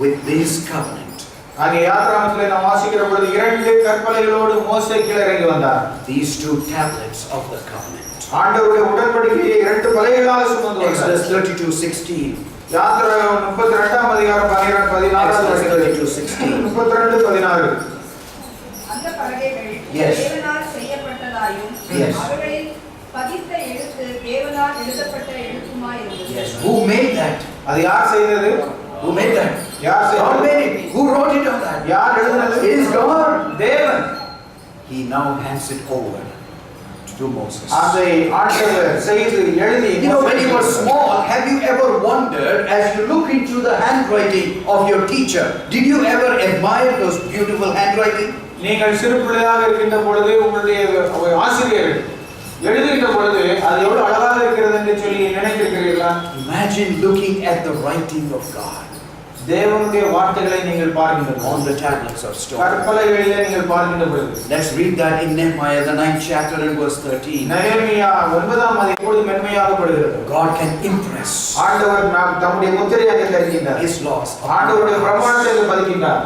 with this covenant. அங்கே யாத்திராகமத்திலே நாம் வாசிக்கிற பொழுது 2 கற்பனைகளோடு மோசே கீழே இறங்கி வந்தார். These 2 tablets of the covenant. ஆண்டவருடைய உடன்படிக்கையை 2 பலகைகளாக சுமந்து வந்தார். Exodus 32:16. யாத்திராகமம் 32ஆம் அதிகாரம் 14 Exodus வசனங்கள் 32:16. 32:16. அந்த பலகைகள் Yes. தேவனால் செய்யப்பட்டதாயும் Yes. அவைகளில் பதித்த எழுத்து தேவனால் எழுதப்பட்ட எழுத்துமாய் இருந்தது. Yes. Who made that? அது யார் செய்தது? Who made that? யார் God செய்தது? made it. Who wrote it on that? யார் எழுதினது? It is God. தேவன். He now hands it over to through Moses. அதை ஆண்டவர் செய்து எழுதி You know, when you were small, have you ever wondered, as you look into the handwriting of your teacher, did you ever admire those beautiful handwriting? நீங்கள் சிறு பிள்ளையாக இருக்கின்ற பொழுது உங்களுடைய ஆசிரியர் எழுதுகின்ற பொழுது அது எவ்வளவு அழகாக இருக்கிறது என்று சொல்லி நினைத்திருக்கிறீர்களா? Imagine looking at the writing of God தேவனுடைய வார்த்தைகளை நீங்கள் பார்க்கின்ற on the tablets of stone. கற்பலகைகளிலே நீங்கள் பார்க்கின்ற பொழுது. Let's read that in Nehemiah, the 9th chapter and verse 13. நெகேமியா 9ஆம் அதிகாரம் மென்மையாகப்படுகிறது. God can impress ஆண்டவர் தம்முடைய முத்திரையை தருகின்றார். His laws. ஆண்டவருடைய பிரமாணத்தை பதிக்கின்றார்.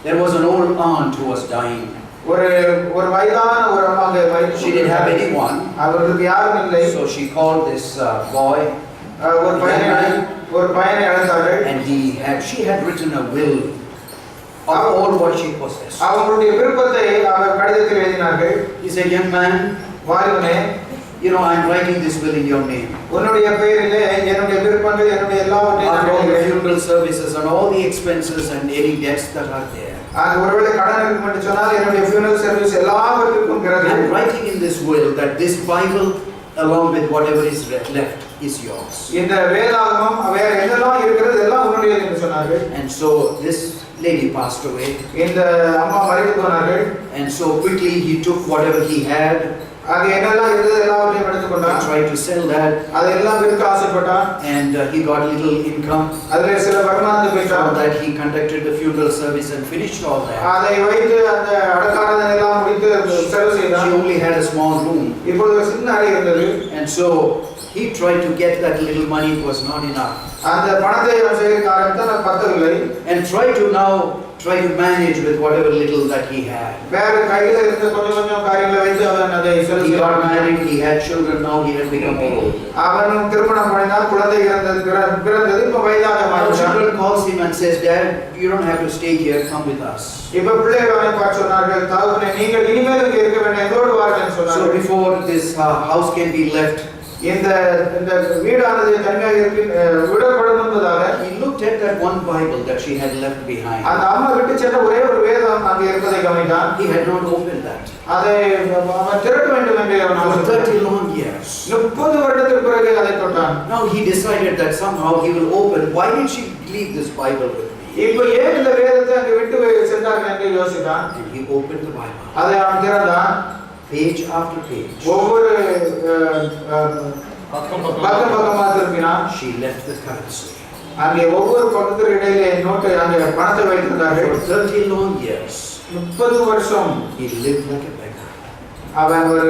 There was an old aunt who was dying. ஒரு வயதான ஒரு அம்மாங்க She didn't have anyone. அவர்களுக்கு யாரும் இல்லை. So she called this boy. ஒரு பையனை அழைத்தார்கள். And she had written a will of all what she possessed. அவங்களுடைய விருப்பத்தை அவர் கடிதத்தில் எழுதினார்கள். He said, young man, வாலிபனே, you know, I'm writing this will in your name. உன்னுடைய பெயரிலே என்னுடைய விருப்பங்கள் என்னுடைய எல்லாவற்றையும் After all the funeral services and all the expenses and any debts that are there. ஒருவேளை கடன் இருக்கும் என்று சொன்னால் என்னுடைய funeral service எல்லாவற்றுக்கும் பிறகு I'm writing in this will that this Bible along with whatever is left is yours. இந்த வேதாகமம் வேற என்னெல்லாம் இருக்கிறது எல்லாம் உன்னுடையது என்று சொன்னார்கள். And so this lady passed away. இந்த அம்மா மரித்து போனார்கள். And so quickly he took whatever he had. அது என்னெல்லாம் இருந்தது எல்லாவற்றையும் எடுத்துக்கொண்டான். He tried to sell that. அதெல்லாம் விற்க ஆசைப்பட்டான். And he got little income. அதிலே சில வருமானத்தை பெற்றான். So that he conducted the funeral service and finished all that. அதை வைத்து அந்த அடக்காரதை எல்லாம் முடித்து செலவு செய்தான். She only had a small room. இப்பொழுது ஒரு சின்ன அறை இருந்தது. And so he tried to get that little money. It was not enough. அந்த பணத்தை சேகரிக்க ஆரம்பித்தான், பத்தவில்லை. And try to manage with whatever little that he had. வேற கையில இருந்த கொஞ்சம் காரியங்களை வைத்து அவன் அதை செலவு He got செய்தான். married, he had children, now he had become old. அவனும் திருமணம் பண்ணினான், குழந்தை பிறந்தது, இப்ப வயதாக Now மாறினான். children calls him and says, Dad, you don't have to stay here, come with us. இப்ப பிள்ளைகள் அவனை பார்த்து சொன்னார்கள், தகப்பனே நீங்கள் இனிமேல் இங்கே இருக்க வேண்டாம், எங்களோடு வாருங்கள் So சொன்னார்கள். before this house can be left, இந்த வீடானது தனியாக விடப்படும் என்பதாக he looked at that one Bible that she had left behind. அந்த அம்மா விட்டு சென்ற ஒரே ஒரு வேதம் அங்கே இருப்பதை கவனித்தான். He had not opened that. அதை அவன் திறக்க வேண்டும் என்று அவன் For ஆசைப்பட்டான். 30 long years. 30 வருடத்திற்கு பிறகு அதை தொட்டான். Now he decided that somehow he will open. Why did she leave this Bible with me? இப்போ ஏன் இந்த வேதத்தை அங்கே விட்டு சென்றார்கள் என்று யோசித்தான். And he opened the Bible. அதை அவன் திறந்தான். Page after page. ஒவ்வொரு பக்கமாக திருப்பினான். She left the currency. அங்கே ஒவ்வொரு பக்கத்துக்கு இடையிலே நோட்டை அங்கே பணத்தை வைத்திருந்தார்கள். For 30 long years. 30 வருஷம் He lived like a beggar. அவன் ஒரு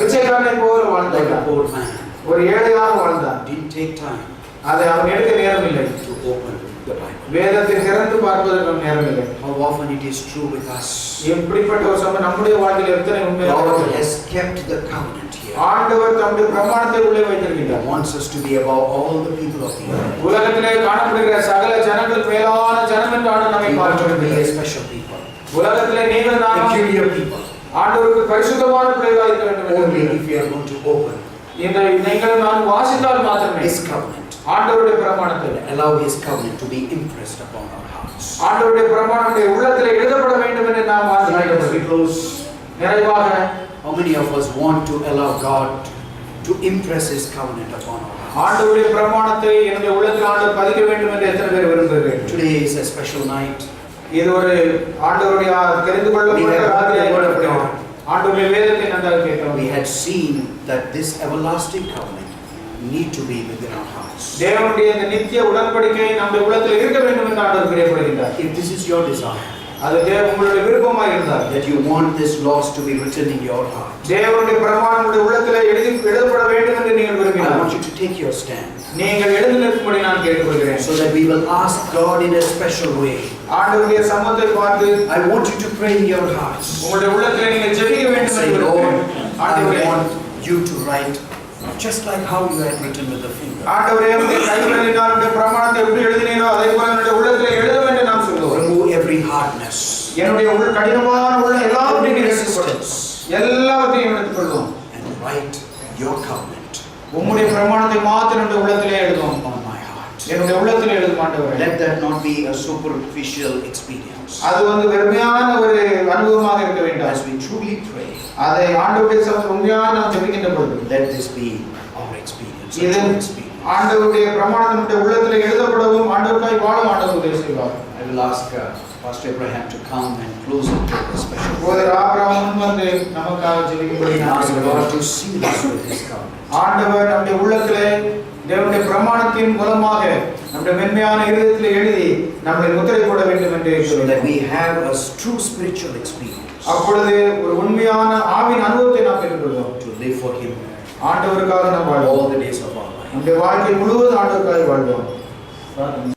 பிச்சைக்காரனை போல Like a வாழ்ந்தான். poor man. ஒரு ஏழையாக வாழ்ந்தான். Didn't take time அதை அவன் எடுக்க நேரம் இல்லை. to open the Bible. வேதத்தை திறந்து பார்ப்பதற்கு நேரம் இல்லை. How often it is true with us. எப்படிப்பட்ட ஒரு சமயம் நம்முடைய வாழ்க்கையில் எத்தனை உண்மையாக God has kept the covenant here. ஆண்டவர் தம்முடைய பிரமாணத்தை உள்ளே He வைத்திருக்கிறார். wants us to be above all the people of the earth. உலகத்திலே காணப்படுகிற சகல ஜனங்கள் மேலான ஜனம் என்று ஆண்டவர் நம்மை We want to be a பார்க்கிறார். special people. உலகத்திலே நீங்கள் நான் Peculiar people. ஆண்டவருக்கு பரிசுத்தமான பிள்ளைகளாக இருக்க வேண்டும் Only என்று if we are going to open இந்த நீங்கள் நான் வாசித்தால் மாத்திரமே His covenant. ஆண்டவருடைய பிரமாணத்தை Allow His covenant to be impressed upon our hearts. ஆண்டவருடைய பிரமாணத்தை உள்ளத்திலே எழுதப்பட வேண்டும் என்று நாம் Tonight as we வாசிக்கிறோம். close, நிறைவாக how many of us want to allow God to impress His covenant upon our hearts? ஆண்டவருடைய பிரமாணத்தை என்னுடைய உள்ளத்தில் ஆண்டவர் பதிக்க வேண்டும் என்று எத்தனை பேர் விரும்புகிறீர்கள்? Today is a special night. இது ஒரு ஆண்டவருடைய தெரிந்து கொள்ளப்பட்ட ராத்திரியாக இருக்கிறது. ஆண்டவருடைய வேதத்தை நன்றாக கேட்கிறோம். We had seen that this everlasting covenant need to be within our hearts. தேவனுடைய இந்த நித்திய உடன்படிக்கை நம்முடைய உள்ளத்தில் இருக்க வேண்டும் என்று ஆண்டவர் பிரியப்படுகிறார். If this is your desire, அது உங்களுடைய விருப்பமாக இருந்தால் that you want this laws to be written in your heart, தேவனுடைய பிரமாணம் உங்களுடைய உள்ளத்தில் எழுதப்பட வேண்டும் என்று நீங்கள் I விரும்பினால் want you to take your stand நீங்கள் எழுந்து நிற்கும்படி நான் கேட்டுக்கொள்கிறேன். so that we will ask God in a special way. ஆண்டவருடைய சமூகத்தை பார்த்து I want you to pray in your hearts. உங்களுடைய உள்ளத்தில் நீங்கள் ஜெபிக்க வேண்டும் Say, என்று Lord, விரும்புகிறேன். I ஆண்டவரே, want you to write just like how you had written with the finger. ஆண்டவரே உம்முடைய கைகளினால் உம்முடைய பிரமாணத்தை எப்படி எழுதினீரோ அதே போல என்னுடைய உள்ளத்தில் எழுத வேண்டும் நாம் சொல்லுவோம். Remove every hardness, என்னுடைய கடினமான உள்ள எல்லாவற்றையும் every எடுத்துக்கொள்ளும். resistance, எல்லாவற்றையும் எடுத்துக்கொள்ளும். and write your covenant உம்முடைய பிரமாணத்தை மாத்திரம் என்னுடைய உள்ளத்திலே எழுதுவோம். on my heart. என்னுடைய உள்ளத்தில் எழுதும் ஆண்டவரே. Let that not be a superficial experience. அது வெறுமையான ஒரு அனுபவமாக இருக்க வேண்டாம். As we truly pray, அதை ஆண்டவருடைய சமூகத்தில் உண்மையாக நாம் ஜெபிக்கின்ற பொழுது let this be our experience. a இது true experience. ஆண்டவருடைய பிரமாணத்தினுடைய உள்ளத்தில் எழுதப்படவும் ஆண்டவருக்காய் வாழும் ஆண்டவர் உதவி செய்வார். I will ask Pastor Abraham to come and close it with a special prayer. Brother Abraham முன் வந்து நமக்காக ஜெபிக்கும்படி We நான் ask the கேட்கிறேன். Lord to seal us with His covenant. ஆண்டவர் நம்முடைய உள்ளத்திலே தேவனுடைய பிரமாணத்தின் மூலமாக நம்முடைய மென்மையான இருதயத்தில் எழுதி நம்மை முத்திரை போட வேண்டும் என்று So that சொல்கிறார். we have a true spiritual experience அப்பொழுது ஒரு உண்மையான ஆவின் அனுபவத்தை நாம் பெற்றுக்கொள்வோம். to live for Him ஆண்டவருக்காக நாம் வாழ்வோம். all the days of our life. நம்முடைய வாழ்க்கை முழுவதும் ஆண்டவருக்காக வாழ்வோம்.